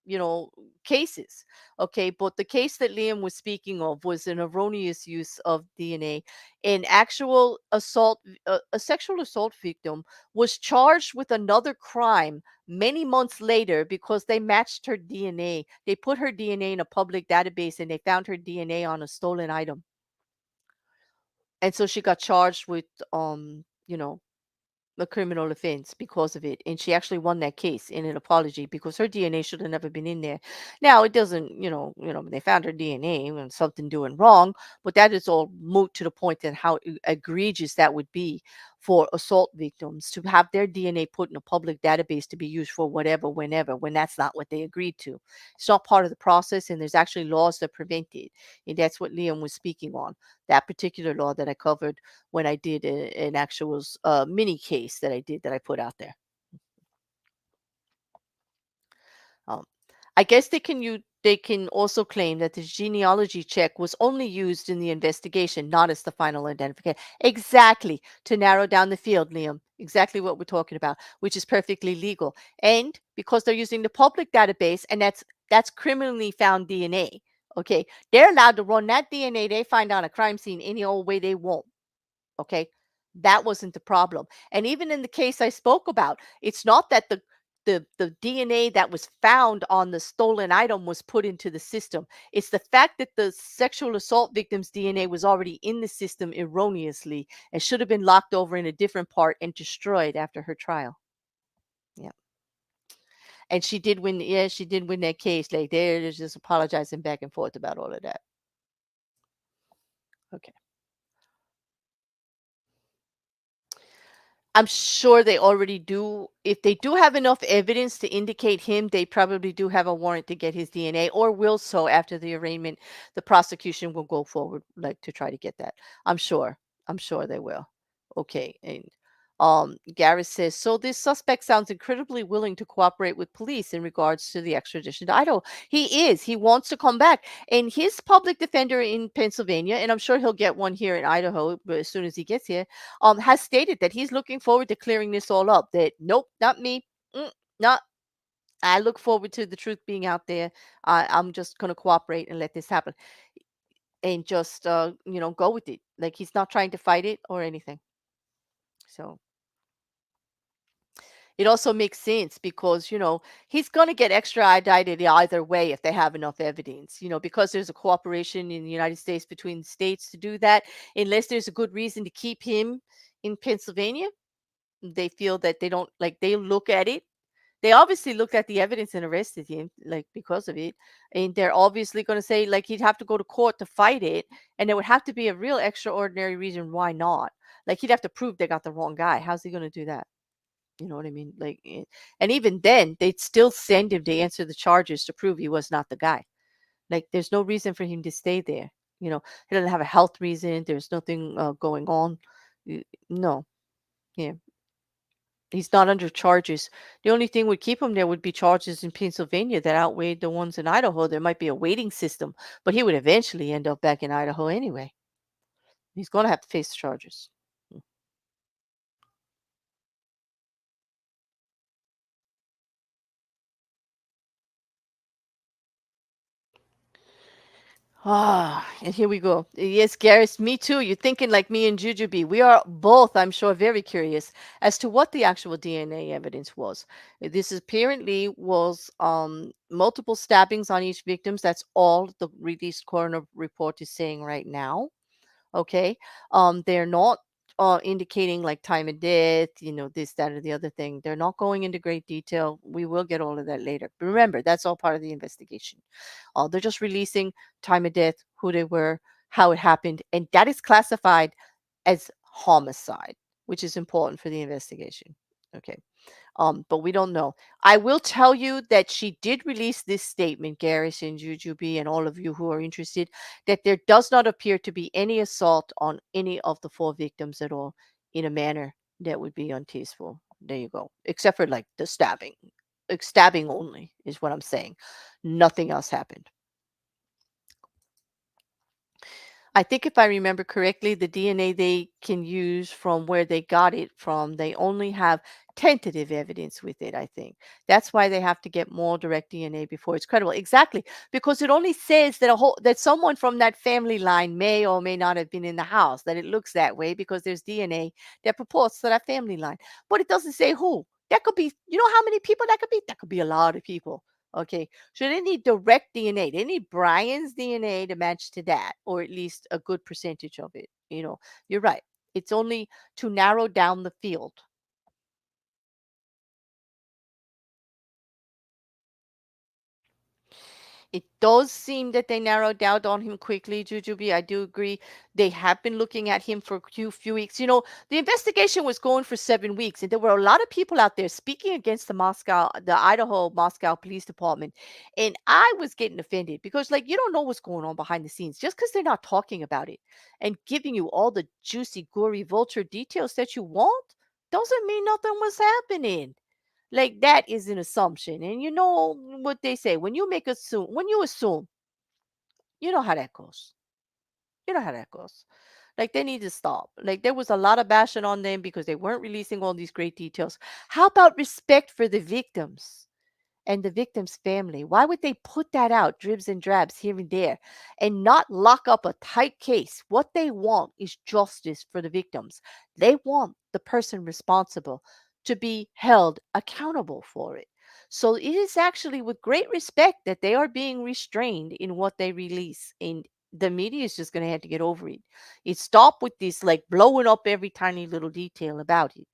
you know, cases. Okay, but the case that Liam was speaking of was an erroneous use of DNA. An actual assault, a sexual assault victim was charged with another crime many months later because they matched her DNA. They put her DNA in a public database and they found her DNA on a stolen item. And so she got charged with, you know, a criminal offense because of it. And she actually won that case in an apology because her DNA should have never been in there. Now it doesn't, they found her DNA and something doing wrong, but that is all moot to the point that how egregious that would be for assault victims to have their DNA put in a public database to be used for whatever, whenever, when that's not what they agreed to. It's not part of the process, and there's actually laws that prevent it. And that's what Liam was speaking on. That particular law that I covered when I did an actual mini case that I did that I put out there. Um, I guess they can also claim that the genealogy check was only used in the investigation, not as the final identification. Exactly, to narrow down the field, Liam. Exactly what we're talking about, which is perfectly legal. And because they're using the public database, and that's criminally found DNA. Okay, they're allowed to run that DNA they find on a crime scene any old way they want. Okay. That wasn't the problem. And even in the case I spoke about, it's not that the DNA that was found on the stolen item was put into the system. It's the fact that the sexual assault victim's DNA was already in the system erroneously and should have been locked over in a different part and destroyed after her trial. Yeah. And she did win, yeah, she did win that case. Like they're just apologizing back and forth about all of that. Okay. I'm sure they already do. If they do have enough evidence to indicate him, they probably do have a warrant to get his DNA or will so after the arraignment. The prosecution will go forward like to try to get that. I'm sure. I'm sure they will. Okay. And Gareth says, so this suspect sounds incredibly willing to cooperate with police in regards to the extradition to Idaho. He is. He wants to come back. And his public defender in Pennsylvania, and I'm sure he'll get one here in Idaho but as soon as he gets here, has stated that he's looking forward to clearing this all up. That nope, not me. Not. I look forward to the truth being out there. I'm just going to cooperate and let this happen, and just go with it. Like he's not trying to fight it or anything. So it also makes sense because he's going to get extradited either way if they have enough evidence. Because there's a cooperation in the United States between the states to do that. Unless there's a good reason to keep him in Pennsylvania, they feel that they don't like they look at it. They obviously looked at the evidence and arrested him, like because of it. And they're obviously going to say, like, he'd have to go to court to fight it. And there would have to be a real extraordinary reason why not. Like, he'd have to prove they got the wrong guy. How's he going to do that? You know what I mean? Like, and even then, they'd still send him to answer the charges to prove he was not the guy. Like, there's no reason for him to stay there. He doesn't have a health reason. There's nothing going on. No. Yeah. He's not under charges. The only thing would keep him there would be charges in Pennsylvania that outweighed the ones in Idaho. There might be a waiting system, but he would eventually end up back in Idaho anyway. He's going to have to face the charges. And here we go. Yes, Gareth, me too. You're thinking like me and Jujubee. We are both, I'm sure, very curious as to what the actual DNA evidence was. This apparently was multiple stabbings on each victim. That's all the released coroner report is saying right now. Okay. They're not indicating like time of death, this, that, or the other thing. They're not going into great detail. We will get all of that later. But remember, that's all part of the investigation. They're just releasing time of death, who they were, how it happened, and that is classified as homicide, which is important for the investigation. Okay. But we don't know. I will tell you that she did release this statement, Garrison, Jujubee, and all of you who are interested, that there does not appear to be any assault on any of the four victims at all in a manner that would be untasteful. There you go. Except for like the stabbing. Like stabbing only is what I'm saying. Nothing else happened. I think if I remember correctly, the DNA they can use from where they got it from, they only have tentative evidence with it, I think. That's why they have to get more direct DNA before it's credible. Exactly, because it only says that that someone from that family line may or may not have been in the house, that it looks that way because there's DNA that purports to that family line. But it doesn't say who. That could be, how many people that could be? That could be a lot of people. Okay, so they need direct DNA. They need Brian's DNA to match to that, or at least a good percentage of it. You know, you're right. It's only to narrow down the field. It does seem that they narrowed down on him quickly, Jujubee. I do agree. They have been looking at him for a few weeks. The investigation was going for 7 weeks, and there were a lot of people out there speaking against the Idaho Moscow Police Department. And I was getting offended because, like, you don't know what's going on behind the scenes just because they're not talking about it and giving you all the juicy, gory vulture details that you want doesn't mean nothing was happening. Like, that is an assumption. And you know what they say, when you assume, you know how that goes. You know how that goes. Like, they need to stop. Like, there was a lot of bashing on them because they weren't releasing all these great details. How about respect for the victims and the victim's family? Why would they put that out dribs and drabs here and there and not lock up a tight case? What they want is justice for the victims. They want the person responsible to be held accountable for it. So it is actually with great respect that they are being restrained in what they release. And the media is just going to have to get over it. It stopped with this, like, blowing up every tiny little detail about it.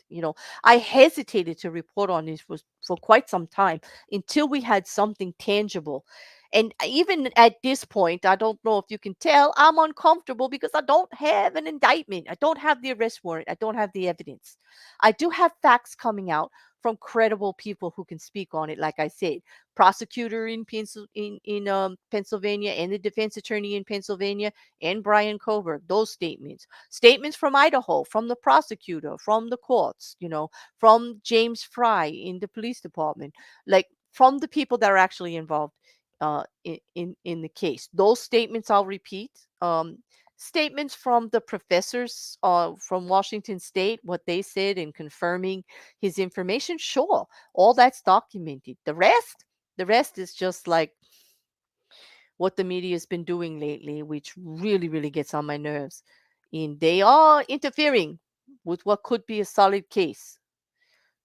I hesitated to report on this for quite some time until we had something tangible. And even at this point, I don't know if you can tell, I'm uncomfortable because I don't have an indictment. I don't have the arrest warrant. I don't have the evidence. I do have facts coming out from credible people who can speak on it. Like I said, prosecutor in Pennsylvania and the defense attorney in Pennsylvania and Bryan Kohlberger, those statements from Idaho, from the prosecutor, from the courts, from James Fry in the police department, like from the people that are actually involved in the case. Those statements I'll repeat. Statements from the professors from Washington State, what they said in confirming his information. Sure, all that's documented. The rest is just like what the media has been doing lately, which really, really gets on my nerves. And they are interfering with what could be a solid case.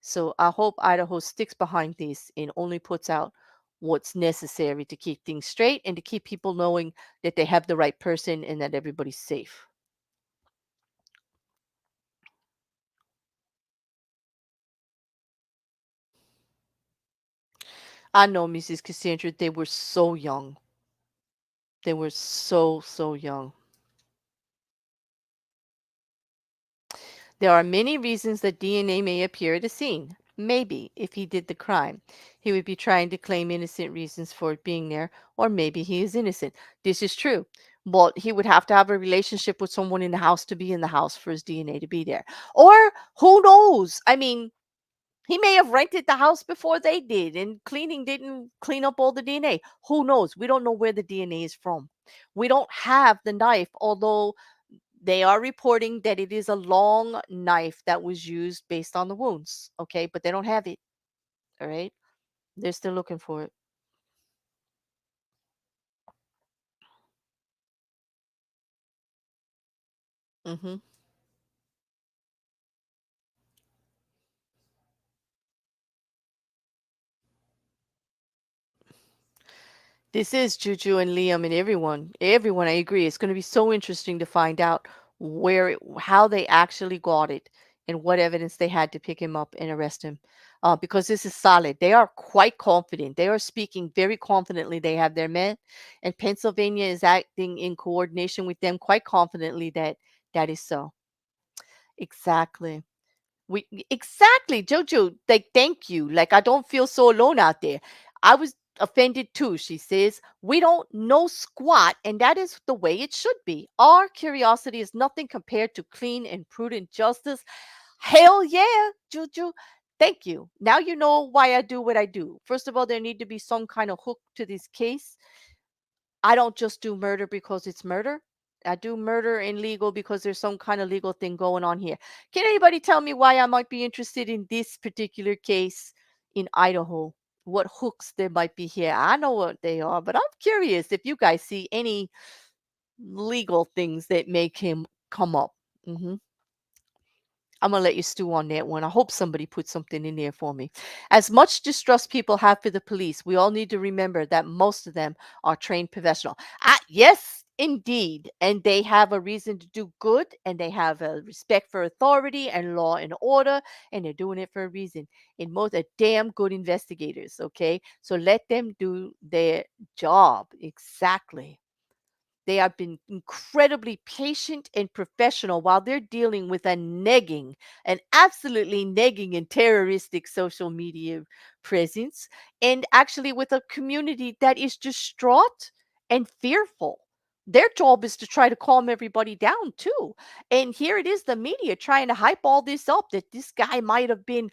So I hope Idaho sticks behind this and only puts out what's necessary to keep things straight and to keep people knowing that they have the right person and that everybody's safe. I know, Mrs. Cassandra, they were so young. They were so, so young. There are many reasons that DNA may appear at a scene. Maybe, if he did the crime, he would be trying to claim innocent reasons for it being there, or maybe he is innocent. This is true. But he would have to have a relationship with someone in the house to be in the house for his DNA to be there. Or who knows? I mean, he may have rented the house before they did, and cleaning didn't clean up all the DNA. Who knows? We don't know where the DNA is from. We don't have the knife, although they are reporting that it is a long knife that was used based on the wounds. Okay, but they don't have it. All right, they're still looking for it. Hmm. This is Juju and Liam and everyone. Everyone, I agree. It's going to be so interesting to find out how they actually got it and what evidence they had to pick him up and arrest him. Because this is solid. They are quite confident. They are speaking very confidently. They have their men, and Pennsylvania is acting in coordination with them quite confidently that that is so. Exactly. Exactly, Jojo. Like, thank you. Like, I don't feel so alone out there. I was offended too. She says we don't know squat, and that is the way it should be. Our curiosity is nothing compared to clean and prudent justice. Hell yeah, Juju. Thank you. Now you know why I do what I do. First of all, there need to be some kind of hook to this case. I don't just do murder because it's murder. I do murder and legal because there's some kind of legal thing going on here. Can anybody tell me why I might be interested in this particular case in Idaho? What hooks there might be here? I know what they are, but I'm curious if you guys see any legal things that make him come up. Hmm. I'm gonna let you stew on that one. I hope somebody puts something in there for me. As much distrust people have for the police, we all need to remember that most of them are trained professional. Yes, Indeed, and they have a reason to do good, and they have a respect for authority and law and order, and they're doing it for a reason. And most are damn good investigators, okay? So let them do their job. Exactly. They have been incredibly patient and professional while they're dealing with a negging, an absolutely negging and terroristic social media presence, and actually with a community that is distraught and fearful. Their job is to try to calm everybody down too. And here it is, the media trying to hype all this up that this guy might have been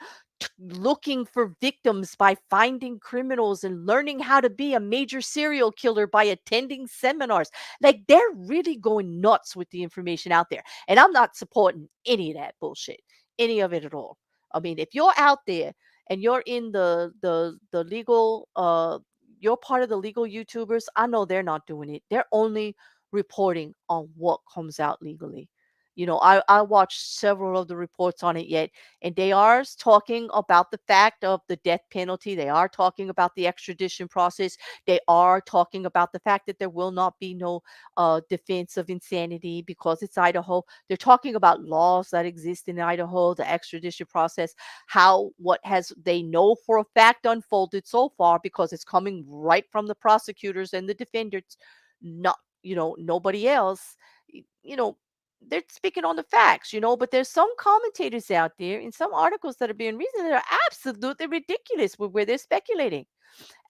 looking for victims by finding criminals and learning how to be a major serial killer by attending seminars. Like they're really going nuts with the information out there. And I'm not supporting any of that bullshit, any of it at all. I mean, if you're out there and you're in the legal you're part of the legal YouTubers, I know they're not doing it. They're only reporting on what comes out legally. I watched several of the reports on it yet, and they are talking about the fact of the death penalty. They are talking about the extradition process. They are talking about the fact that there will not be no defense of insanity because it's Idaho. They're talking about laws that exist in Idaho, the extradition process, how what has they know for a fact unfolded so far because it's coming right from the prosecutors and the defendants, not nobody else. You know, they're speaking on the facts, but there's some commentators out there in some articles that are being written that are absolutely ridiculous with where they're speculating.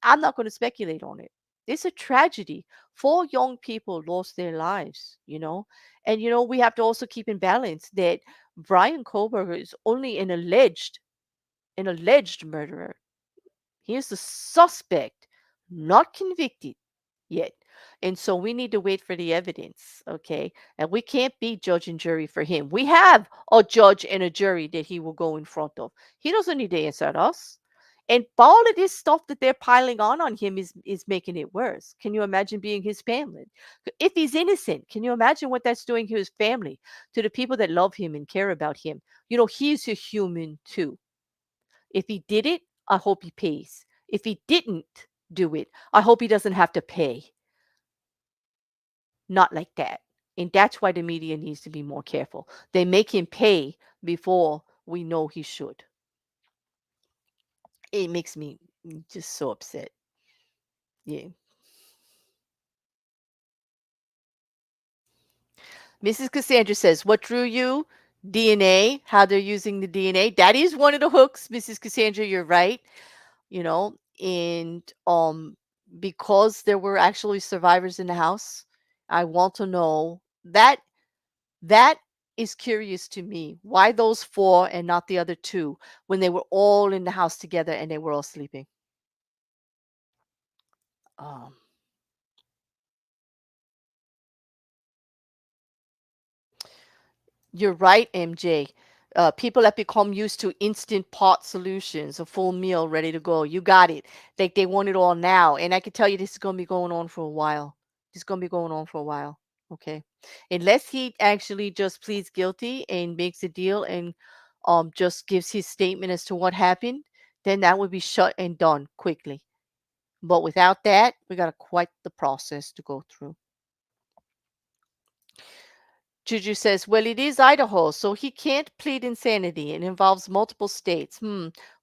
I'm not going to speculate on it. It's a tragedy. 4 young people lost their lives. And we have to also keep in balance that Bryan Kohlberger is only an alleged murderer. He is the suspect, not convicted yet. And so we need to wait for the evidence, okay? And we can't be judge and jury for him. We have a judge and a jury that he will go in front of. He doesn't need to answer at us. And all of this stuff that they're piling on him is making it worse. Can you imagine being his family? If he's innocent, can you imagine what that's doing to his family, to the people that love him and care about him? He's a human too. If he did it, I hope he pays. If he didn't do it, I hope he doesn't have to pay. Not like that. And that's why the media needs to be more careful. They make him pay before we know he should. It makes me just so upset. Yeah. Mrs. Cassandra says, what drew you? DNA, how they're using the DNA. That is one of the hooks, Mrs. Cassandra. You're right. And because there were actually survivors in the house, I want to know that is curious to me. Why those 4 and not the other 2 when they were all in the house together and they were all sleeping? Um, you're right, MJ. People have become used to instant pot solutions, a full meal ready to go. You got it. Like they want it all now. And I can tell you this is going to be going on for a while. This is going to be going on for a while. Okay. Unless he actually just pleads guilty and makes a deal and just gives his statement as to what happened, then that would be shut and done quickly. But without that, we got quite the process to go through. Juju says, well, it is Idaho, so he can't plead insanity. It involves multiple states.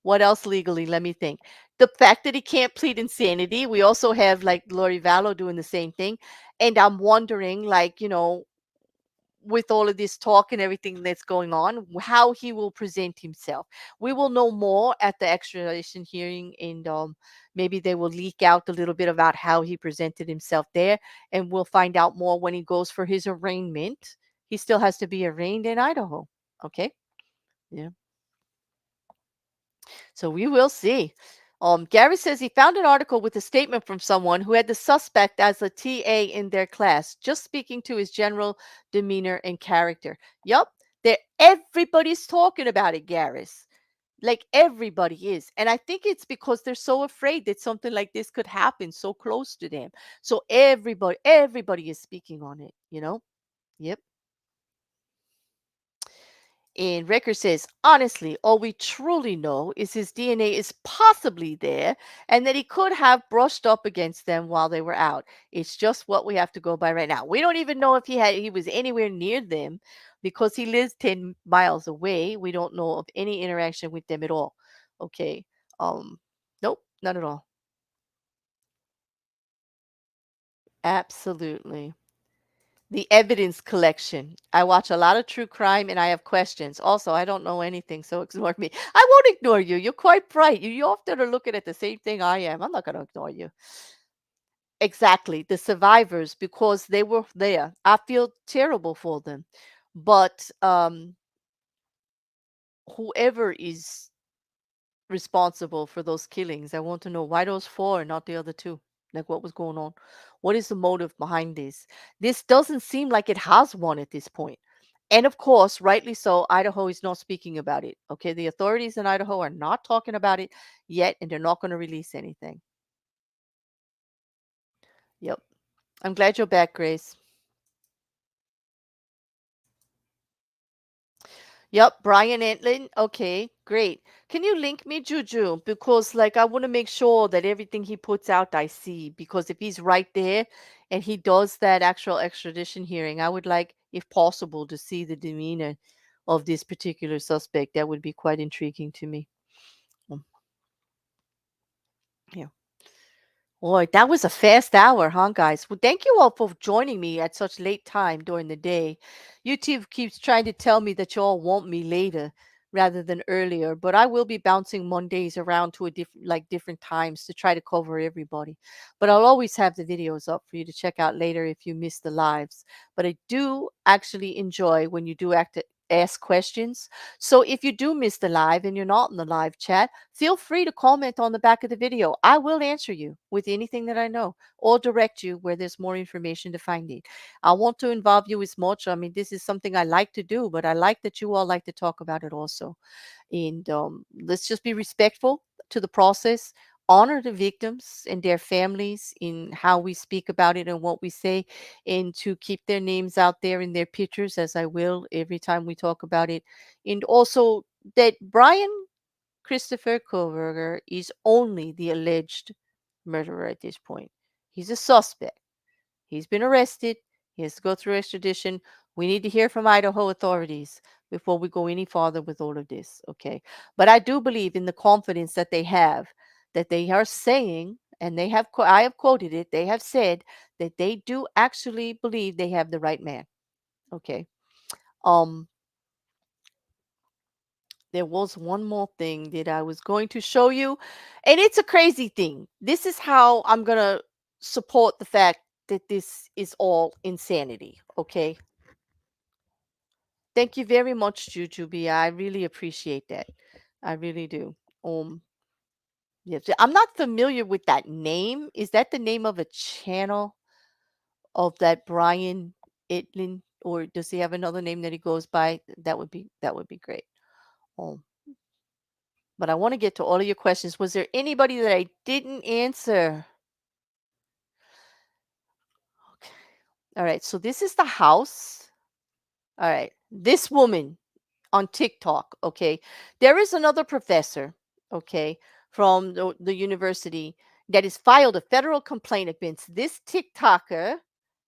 What else legally? Let me think. The fact that he can't plead insanity, we also have like Lori Vallow doing the same thing. And I'm wondering, like, with all of this talk and everything that's going on, how he will present himself. We will know more at the extradition hearing, and maybe they will leak out a little bit about how he presented himself there, and we'll find out more when he goes for his arraignment. He still has to be arraigned in Idaho. Okay. Yeah. So we will see. Gary says he found an article with a statement from someone who had the suspect as a TA in their class, just speaking to his general demeanor and character. Yup, everybody's talking about it, Garris. Like everybody is. And I think it's because they're so afraid that something like this could happen so close to them. So everybody is speaking on it. Yep. And Record says, honestly, all we truly know is his DNA is possibly there and that he could have brushed up against them while they were out. It's just what we have to go by right now. We don't even know if he was anywhere near them because he lives 10 miles away. We don't know of any interaction with them at all. Okay. Um nope, not at all. Absolutely. The evidence collection. I watch a lot of true crime and I have questions. Also, I don't know anything, so ignore me. I won't ignore you. You're quite bright. You often are looking at the same thing I am. I'm not going to ignore you. Exactly. The survivors, because they were there. I feel terrible for them. But whoever is responsible for those killings, I want to know why those four and not the other two. Like, what was going on? What is the motive behind this? This doesn't seem like it has one at this point. And of course, rightly so, Idaho is not speaking about it. Okay, the authorities in Idaho are not talking about it yet, and they're not going to release anything. Yep. I'm glad you're back, Grace. Yep, Brian Antlin. Okay, great. Can you link me, Juju? Because like I want to make sure that everything he puts out I see. Because if he's right there and he does that actual extradition hearing, I would like, if possible, to see the demeanor of this particular suspect. That would be quite intriguing to me. Um, Yeah. Boy, that was a fast hour, huh, guys? Well, thank you all for joining me at such late time during the day. YouTube keeps trying to tell me that you all want me later rather than earlier, but I will be bouncing Mondays around to a different times to try to cover everybody. But I'll always have the videos up for you to check out later if you miss the lives. But I do actually enjoy when you do ask questions. So if you do miss the live and you're not in the live chat, feel free to comment on the back of the video. I will answer you with anything that I know or direct you where there's more information to find it. I want to involve you as much. I mean, this is something I like to do, but I like that you all like to talk about it also. And let's just be respectful to the process. Honor the victims and their families in how we speak about it and what we say, and to keep their names out there in their pictures, as I will every time we talk about it. And also that Bryan Christopher Kohlberger is only the alleged murderer at this point. He's a suspect. He's been arrested. He has to go through extradition. We need to hear from Idaho authorities before we go any farther with all of this. Okay. But I do believe in the confidence that they have, that they are saying, and I have quoted it, they have said that they do actually believe they have the right man. Okay. Um, there was one more thing that I was going to show you, and it's a crazy thing. This is how I'm going to support the fact that this is all insanity. Okay. Thank you very much, Jujubee. I really appreciate that. I really do. Yes, I'm not familiar with that name. Is that the name of a channel of that Brian Itlin, or does he have another name that he goes by? That would be great. Um, but I want to get to all of your questions. Was there anybody that I didn't answer? Okay. All right. So this is the house. All right. This woman on TikTok, okay? There is another professor, okay, from the university that has filed a federal complaint against this TikToker,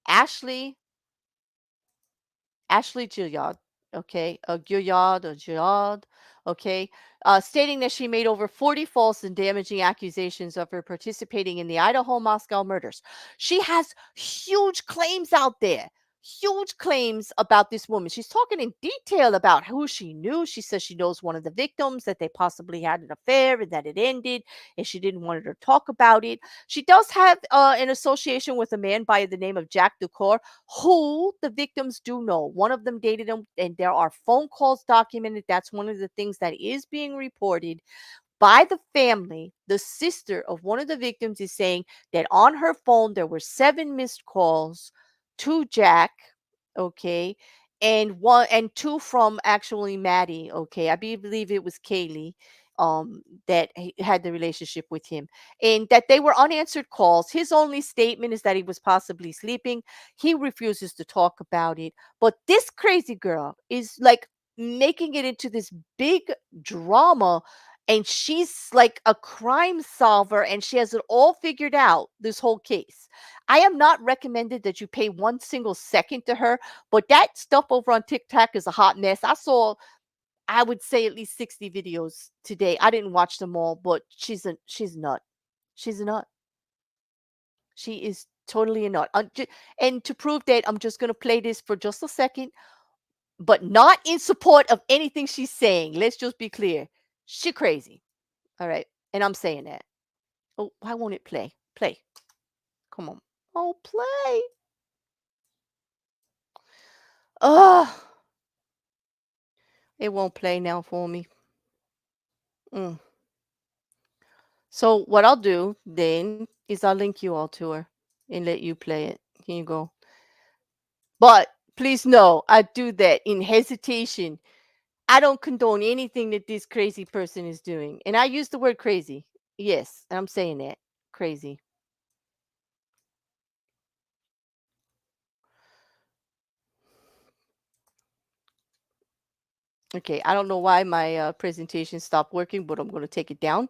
Ashley Gilliard, okay, Gilliard, okay, stating that she made over 40 false and damaging accusations of her participating in the Idaho Moscow murders. She has huge claims out there. Huge claims about this woman. She's talking in detail about who she knew. She says she knows one of the victims, that they possibly had an affair and that it ended, and she didn't want her to talk about it. She does have an association with a man by the name of Jack Ducour, who the victims do know. One of them dated him, and there are phone calls documented. That's one of the things that is being reported by the family. The sister of one of the victims is saying that on her phone there were 7 missed calls to Jack, okay, and 2 from actually Maddie, okay. I believe it was Kaylee that had the relationship with him, and that they were unanswered calls. His only statement is that he was possibly sleeping. He refuses to talk about it. But this crazy girl is like making it into this big drama, and she's like a crime solver and she has it all figured out, this whole case. I am not recommended that you pay one single second to her, but that stuff over on TikTok is a hot mess. I saw, I would say, at least 60 videos today. I didn't watch them all, but she's a nut. She's a nut. She is totally a nut. And to prove that, I'm just going to play this for just a second, but not in support of anything she's saying. Let's just be clear. She crazy. All right. And I'm saying that. Oh, why won't it play? Play. Come on. Oh, play. Oh, it won't play now for me. Mm. So what I'll do then is I'll link you all to her and let you play it. Here you go. But please know, I do that in hesitation. I don't condone anything that this crazy person is doing. And I use the word crazy. Yes, I'm saying that. Crazy. Okay, I don't know why my presentation stopped working, but I'm going to take it down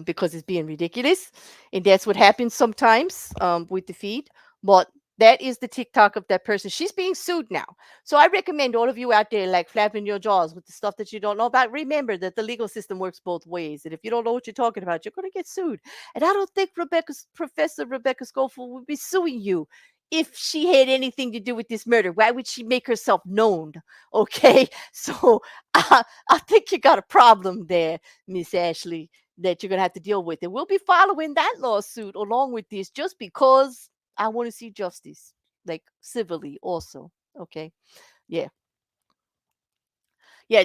because it's being ridiculous. And that's what happens sometimes with the feed. But that is the TikTok of that person. She's being sued now. So I recommend all of you out there like flapping your jaws with the stuff that you don't know about. Remember that the legal system works both ways. And if you don't know what you're talking about, you're going to get sued. And I don't think Professor Rebecca Schofield would be suing you if she had anything to do with this murder. Why would she make herself known? Okay. So I think you got a problem there, Miss Ashley, that you're going to have to deal with. And we'll be following that lawsuit along with this just because I want to see justice, like civilly also. Okay. Yeah. Yeah,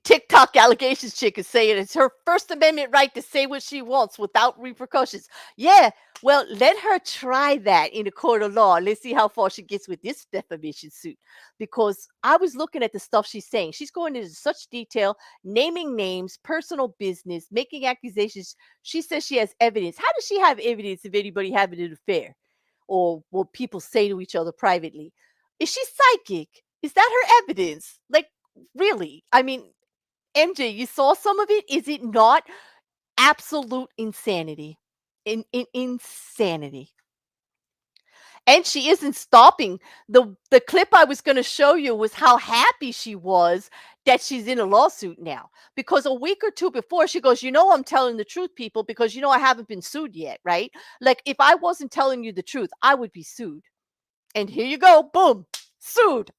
TikTok allegations chick is saying it's her First Amendment right to say what she wants without repercussions. Yeah, well, let her try that in a court of law. Let's see how far she gets with this defamation suit. Because I was looking at the stuff she's saying. She's going into such detail, naming names, personal business, making accusations. She says she has evidence. How does she have evidence of anybody having an affair or what people say to each other privately? Is she psychic? Is that her evidence? Like, really? I mean, MJ, you saw some of it. Is it not absolute insanity? Insanity. And she isn't stopping. The clip I was going to show you was how happy she was that she's in a lawsuit now. Because a week or two before, she goes, I'm telling the truth, people, because I haven't been sued yet, right? Like, if I wasn't telling you the truth, I would be sued. And here you go, boom, sued.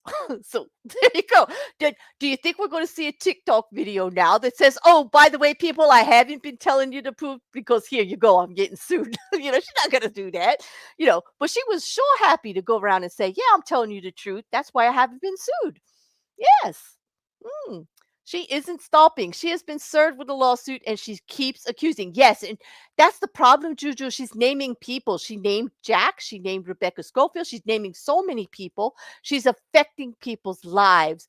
So there you go. Do you think we're going to see a TikTok video now that says, "Oh, by the way, people, I haven't been telling you the truth because here you go, I'm getting sued." She's not going to do that. But she was sure happy to go around and say, "Yeah, I'm telling you the truth. That's why I haven't been sued." Yes. Mm. She isn't stopping. She has been served with a lawsuit and she keeps accusing. Yes. And that's the problem, Juju. She's naming people. She named Jack. She named Rebecca Schofield. She's naming so many people. She's affecting people's lives.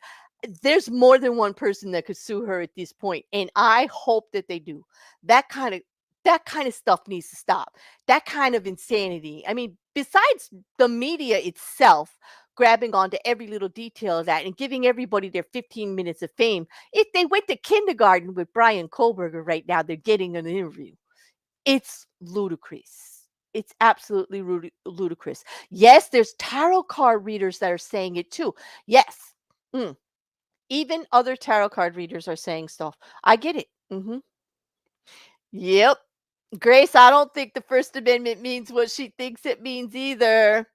There's more than one person that could sue her at this point, and I hope that they do. That kind of that kind of stuff needs to stop. That kind of insanity. I mean, besides the media itself grabbing onto every little detail of that and giving everybody their 15 minutes of fame. If they went to kindergarten with Bryan Kohlberger right now, they're getting an interview. It's ludicrous. It's absolutely ludicrous. Yes, there's tarot card readers that are saying it too. Yes. Mm. Even other tarot card readers are saying stuff. I get it. Yep. Grace, I don't think the First Amendment means what she thinks it means either.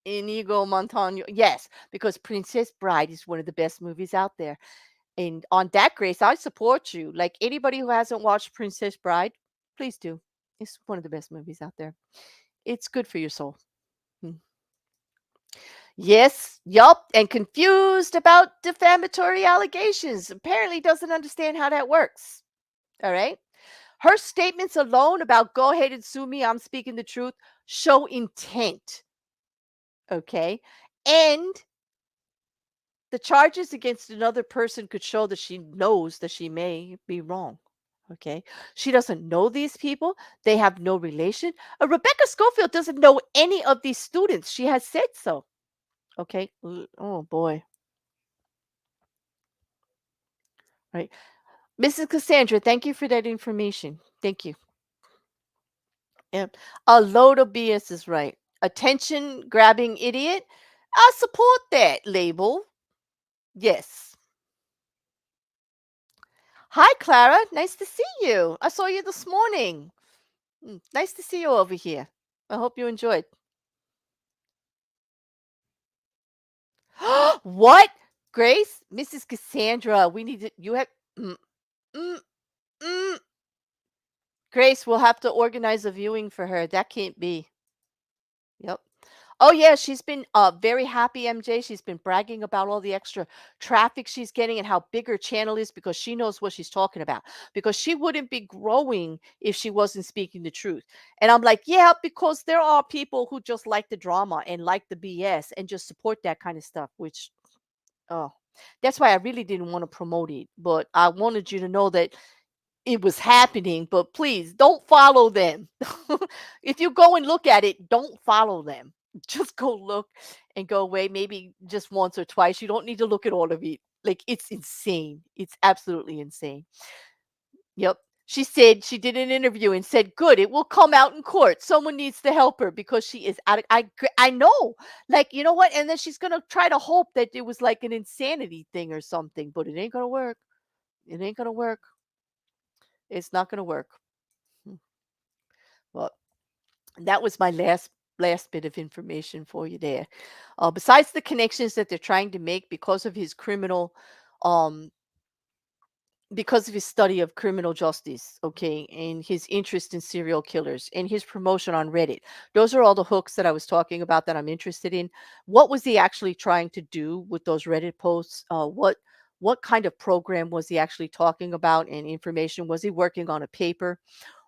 Inigo Montano. Yes, because Princess Bride is one of the best movies out there. And on that, Grace, I support you. Like anybody who hasn't watched Princess Bride, please do. It's one of the best movies out there. It's good for your soul. Hmm. Yes, yup, and confused about defamatory allegations. Apparently doesn't understand how that works. All right. Her statements alone about go ahead and sue me, I'm speaking the truth, show intent. Okay. And the charges against another person could show that she knows that she may be wrong. Okay. She doesn't know these people. They have no relation. Rebecca Schofield doesn't know any of these students. She has said so. Okay. Oh boy. Right. Mrs. Cassandra, thank you for that information. Thank you. Yep. A load of BS is right. Attention grabbing idiot. I support that label. Yes. Hi, Clara. Nice to see you. I saw you this morning. Nice to see you over here. I hope you enjoyed. What? Grace? Mrs. Cassandra, we need to, you have, mm, mm, mm. Grace, we'll have to organize a viewing for her. That can't be. Yep. Oh yeah, she's been very happy, MJ. She's been bragging about all the extra traffic she's getting and how big her channel is because she knows what she's talking about. Because she wouldn't be growing if she wasn't speaking the truth. And I'm like, yeah, because there are people who just like the drama and like the BS and just support that kind of stuff, which oh, that's why I really didn't want to promote it. But I wanted you to know that it was happening, but please don't follow them. If you go and look at it, don't follow them. Just go look and go away, maybe just once or twice. You don't need to look at all of it. Like it's insane. It's absolutely insane. Yep. She said she did an interview and said, "Good, it will come out in court. Someone needs to help her because she is out of." I know, like you know what? And then she's gonna try to hope that it was like an insanity thing or something, but it ain't gonna work. It ain't gonna work. It's not gonna work. Hmm. Well, that was my last bit of information for you there. Besides the connections that they're trying to make um, because of his study of criminal justice, okay, and his interest in serial killers and his promotion on Reddit. Those are all the hooks that I was talking about that I'm interested in. What was he actually trying to do with those Reddit posts? What kind of program was he actually talking about and information? Was he working on a paper?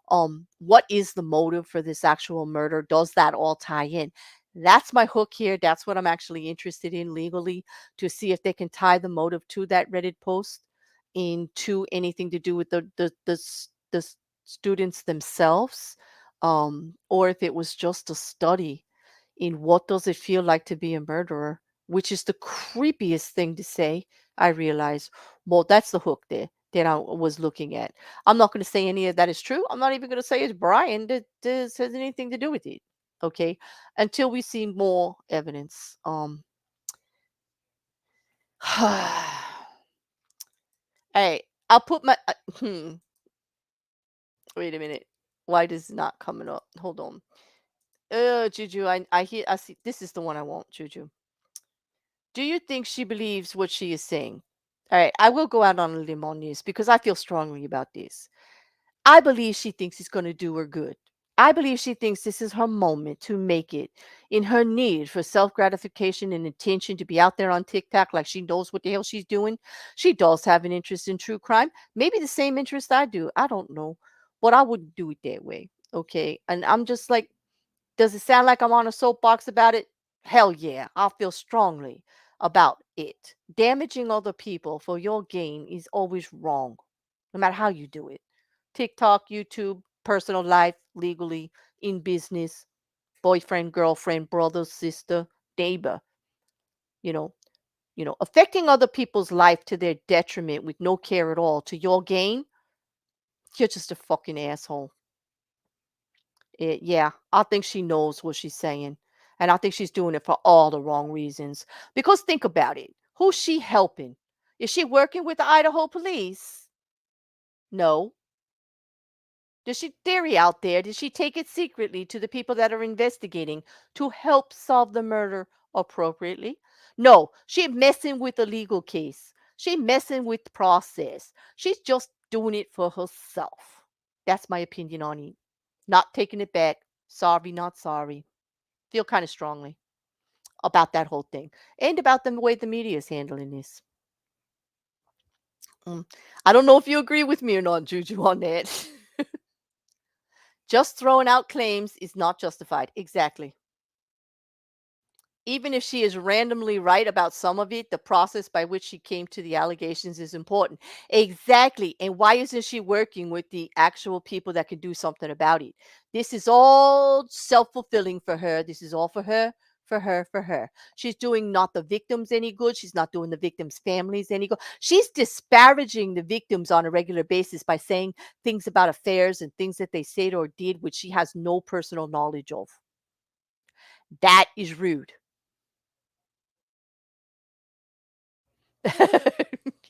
What is the motive for this actual murder? Does that all tie in? That's my hook here. That's what I'm actually interested in legally, to see if they can tie the motive to that Reddit post into anything to do with the students themselves, or if it was just a study in what does it feel like to be a murderer, which is the creepiest thing to say. I realize. Well, that's the hook there that I was looking at. I'm not going to say any of that is true. I'm not even going to say it's Brian that this has anything to do with it. Okay, until we see more evidence. Hey, I'll put my. Wait a minute. Why does it not coming up? Hold on. Juju, I hear. I see. This is the one I want, Juju. Do you think she believes what she is saying? All right, I will go out on a limb on this because I feel strongly about this. I believe she thinks it's going to do her good. I believe she thinks this is her moment to make it in her need for self gratification and intention to be out there on TikTok like she knows what the hell she's doing. She does have an interest in true crime, maybe the same interest I do. I don't know, but I wouldn't do it that way. Okay. And I'm just like, does it sound like I'm on a soapbox about it? Hell yeah, I feel strongly about it. Damaging other people for your gain is always wrong, no matter how you do it. TikTok, YouTube, personal life, legally, in business, boyfriend, girlfriend, brother, sister, neighbor, you know, affecting other people's life to their detriment with no care at all to your gain, you're just a fucking asshole. Yeah, I think she knows what she's saying. And I think she's doing it for all the wrong reasons. Because think about it. Who's she helping? Is she working with the Idaho police? No. Does she theory out there? Did she take it secretly to the people that are investigating to help solve the murder appropriately? No, she messing with the legal case. She messing with the process. She's just doing it for herself. That's my opinion on it. Not taking it back. Sorry, not sorry. Feel kind of strongly about that whole thing and about the way the media is handling this. Mm. I don't know if you agree with me or not, Juju, on that. Just throwing out claims is not justified. Exactly. Even if she is randomly right about some of it, the process by which she came to the allegations is important. Exactly. And why isn't she working with the actual people that can do something about it? This is all self fulfilling for her. This is all for her for her. She's doing not the victims any good. She's not doing the victims' families any good. She's disparaging the victims on a regular basis by saying things about affairs and things that they said or did, which she has no personal knowledge of. That is rude.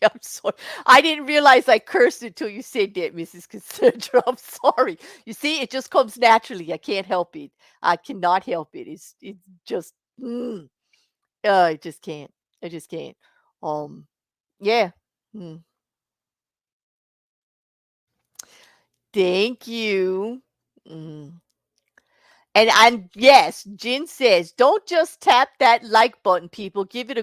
I'm sorry. I didn't realize I cursed until you said that, Mrs. Cassandra. I'm sorry. You see, it just comes naturally. I can't help it. I cannot help it. It's just I just can't. I just can't. Um yeah. Mm. Thank you. Mm. And yes, Jen says, don't just tap that like button, people. Give it a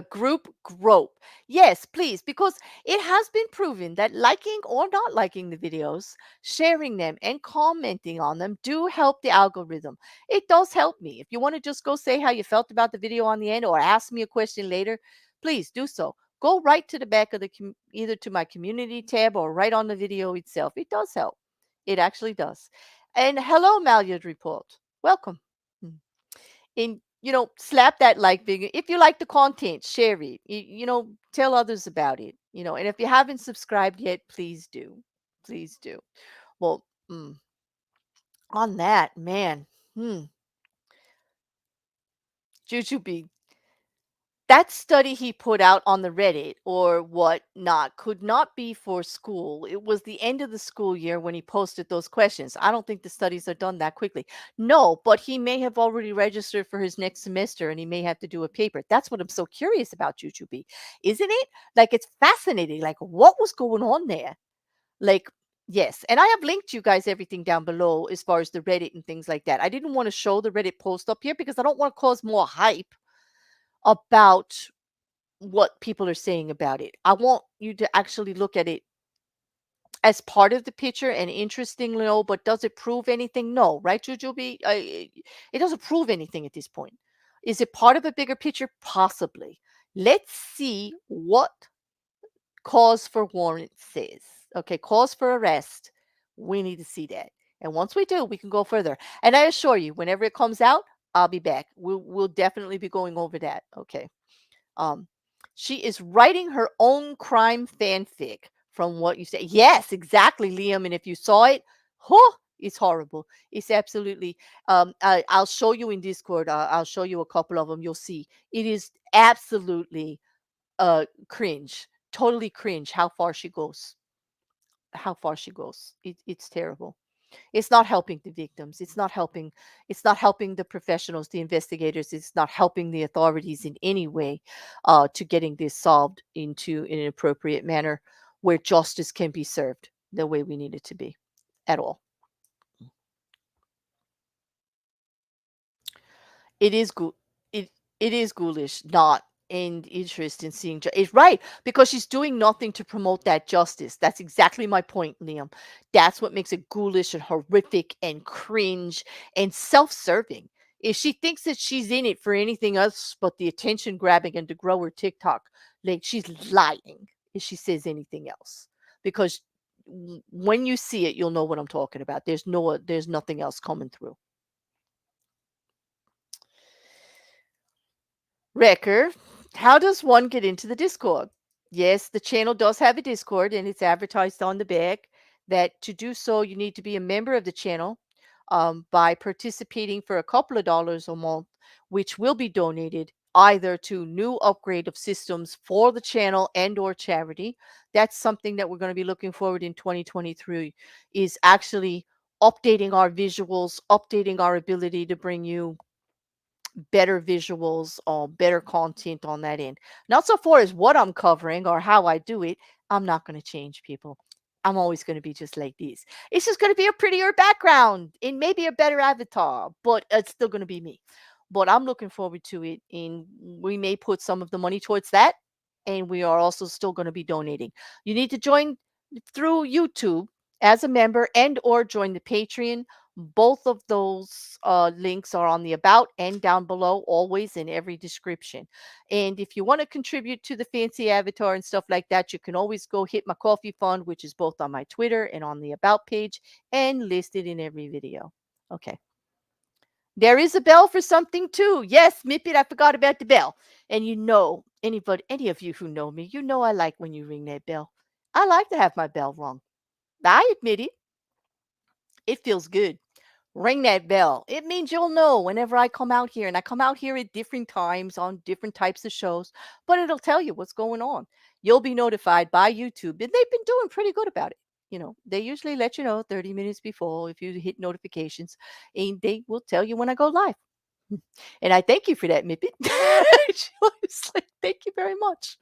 group grope. Yes, please, because it has been proven that liking or not liking the videos, sharing them and commenting on them do help the algorithm. It does help me. If you want to just go say how you felt about the video on the end or ask me a question later, please do so. Go right to the back of the either to my community tab or right on the video itself. It does help. It actually does. And hello, Malyard Report. Welcome. Mm. And, slap that like big. If you like the content, share it. Tell others about it. And if you haven't subscribed yet, please do. Please do. Well, on that, man, Jujubee, that study he put out on the Reddit or whatnot could not be for school. It was the end of the school year when he posted those questions. I don't think the studies are done that quickly. No, but he may have already registered for his next semester and he may have to do a paper. That's what I'm so curious about, Jujubee, isn't it? Like, it's fascinating. Like, what was going on there? Like, yes. And I have linked you guys everything down below as far as the Reddit and things like that. I didn't want to show the Reddit post up here because I don't want to cause more hype about what people are saying about it. I want you to actually look at it as part of the picture and interestingly, but does it prove anything? No, right, Jujubee? It doesn't prove anything at this point. Is it part of a bigger picture? Possibly. Let's see what cause for warrant says. Okay, cause for arrest. We need to see that. And once we do, we can go further. And I assure you, whenever it comes out, I'll be back. We'll definitely be going over that. Okay. Um, she is writing her own crime fanfic from what you say. Yes, exactly, Liam. And if you saw it, it's horrible. It's absolutely. I'll show you in Discord. I'll show you a couple of them. You'll see. It is absolutely cringe. Totally cringe. How far she goes. How far she goes. It's terrible. It's not helping the victims. It's not helping the professionals, the investigators. It's not helping the authorities in any way to getting this solved into an appropriate manner where justice can be served the way we need it to be at all. It is good. It is ghoulish, not in interest in seeing. It's right because she's doing nothing to promote that justice. That's exactly my point, Liam. That's what makes it ghoulish and horrific and cringe and self-serving. If she thinks that she's in it for anything else but the attention grabbing and to grow her TikTok, like she's lying if she says anything else. Because when you see it, you'll know what I'm talking about. There's nothing else coming through. Wrecker, how does one get into the Discord? Yes, the channel does have a Discord and it's advertised on the back that to do so, you need to be a member of the channel by participating for a couple of dollars a month, which will be donated either to new upgrade of systems for the channel and or charity. That's something that we're going to be looking forward in 2023 is actually updating our visuals, updating our ability to bring you better visuals or better content on that end. Not so far as what I'm covering or how I do it, I'm not going to change, people. I'm always going to be just like this. It's just going to be a prettier background and maybe a better avatar, but it's still going to be me. But I'm looking forward to it, and we may put some of the money towards that, and we are also still going to be donating. You need to join through YouTube as a member and or join the Patreon. Both of those links are on the about and down below, always in every description. And if you want to contribute to the fancy avatar and stuff like that, you can always go hit my coffee fund, which is both on my Twitter and on the about page and listed in every video. Okay. There is a bell for something too. Yes, Mippet, I forgot about the bell. And anybody, any of you who know me, you know I like when you ring that bell. I like to have my bell rung. I admit it. It feels good. Ring that bell. It means you'll know whenever I come out here. And I come out here at different times on different types of shows, but it'll tell you what's going on. You'll be notified by YouTube. And they've been doing pretty good about it. They usually let you know 30 minutes before if you hit notifications, and they will tell you when I go live. And I thank you for that, Mippet. She was like, thank you very much.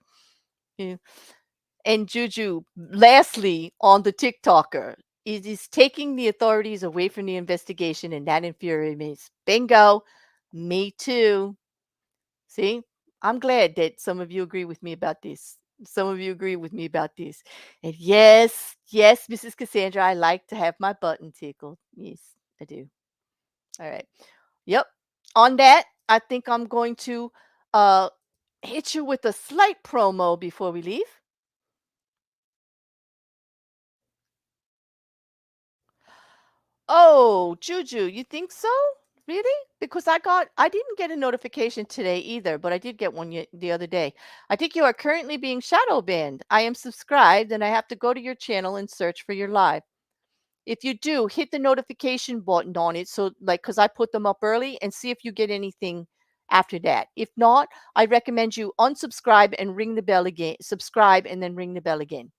Yeah. And Juju, lastly, on the TikToker, it is taking the authorities away from the investigation, and that infuriates me. Bingo. Me too. See, I'm glad that some of you agree with me about this. Some of you agree with me about this. And yes, yes, Mrs. Cassandra, I like to have my button tickled. Yes, I do. All right. Yep. On that, I think I'm going to uh, hit you with a slight promo before we leave. Oh, Juju, you think so? Really? Because I didn't get a notification today either, but I did get one the other day. I think you are currently being shadow banned. I am subscribed and I have to go to your channel and search for your live. If you do, hit the notification button on it. So, like, because I put them up early, and see if you get anything after that. If not, I recommend you unsubscribe and ring the bell again. Subscribe and then ring the bell again.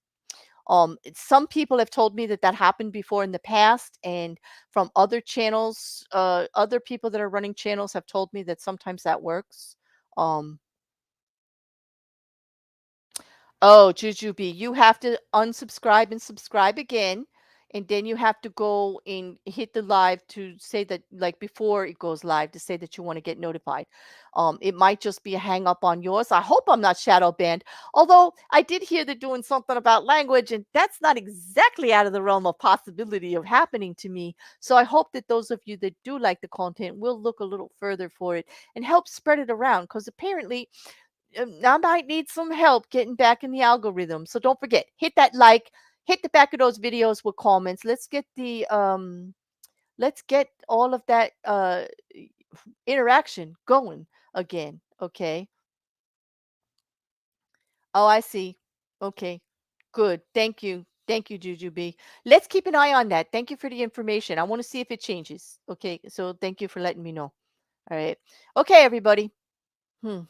Some people have told me that that happened before in the past, and from other channels, other people that are running channels have told me that sometimes that works. Um, Oh, Jujubee, you have to unsubscribe and subscribe again, and then you have to go and hit the live to say that, like before it goes live, to say that you want to get notified. It might just be a hang up on yours. I hope I'm not shadow banned. Although I did hear they're doing something about language, and that's not exactly out of the realm of possibility of happening to me. So I hope that those of you that do like the content will look a little further for it and help spread it around, because apparently I might need some help getting back in the algorithm. So don't forget, hit that like, hit the back of those videos with comments. Let's get all of that interaction going again. Okay. Oh, I see. Okay. Good. Thank you. Thank you, Jujubee. Let's keep an eye on that. Thank you for the information. I want to see if it changes. Okay. So thank you for letting me know. All right. Okay, everybody. Hmm.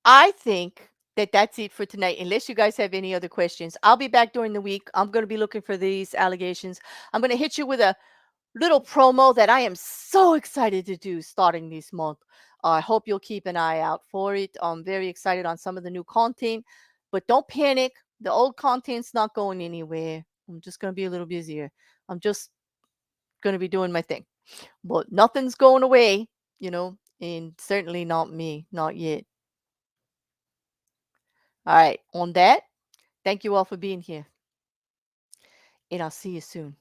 I think that that's it for tonight, unless you guys have any other questions. I'll be back during the week. I'm going to be looking for these allegations. I'm going to hit you with a little promo that I am so excited to do starting this month. I hope you'll keep an eye out for it. I'm very excited on some of the new content, but don't panic. The old content's not going anywhere. I'm just going to be a little busier. I'm just going to be doing my thing, but nothing's going away, and certainly not me, not yet. All right. On that, thank you all for being here, and I'll see you soon.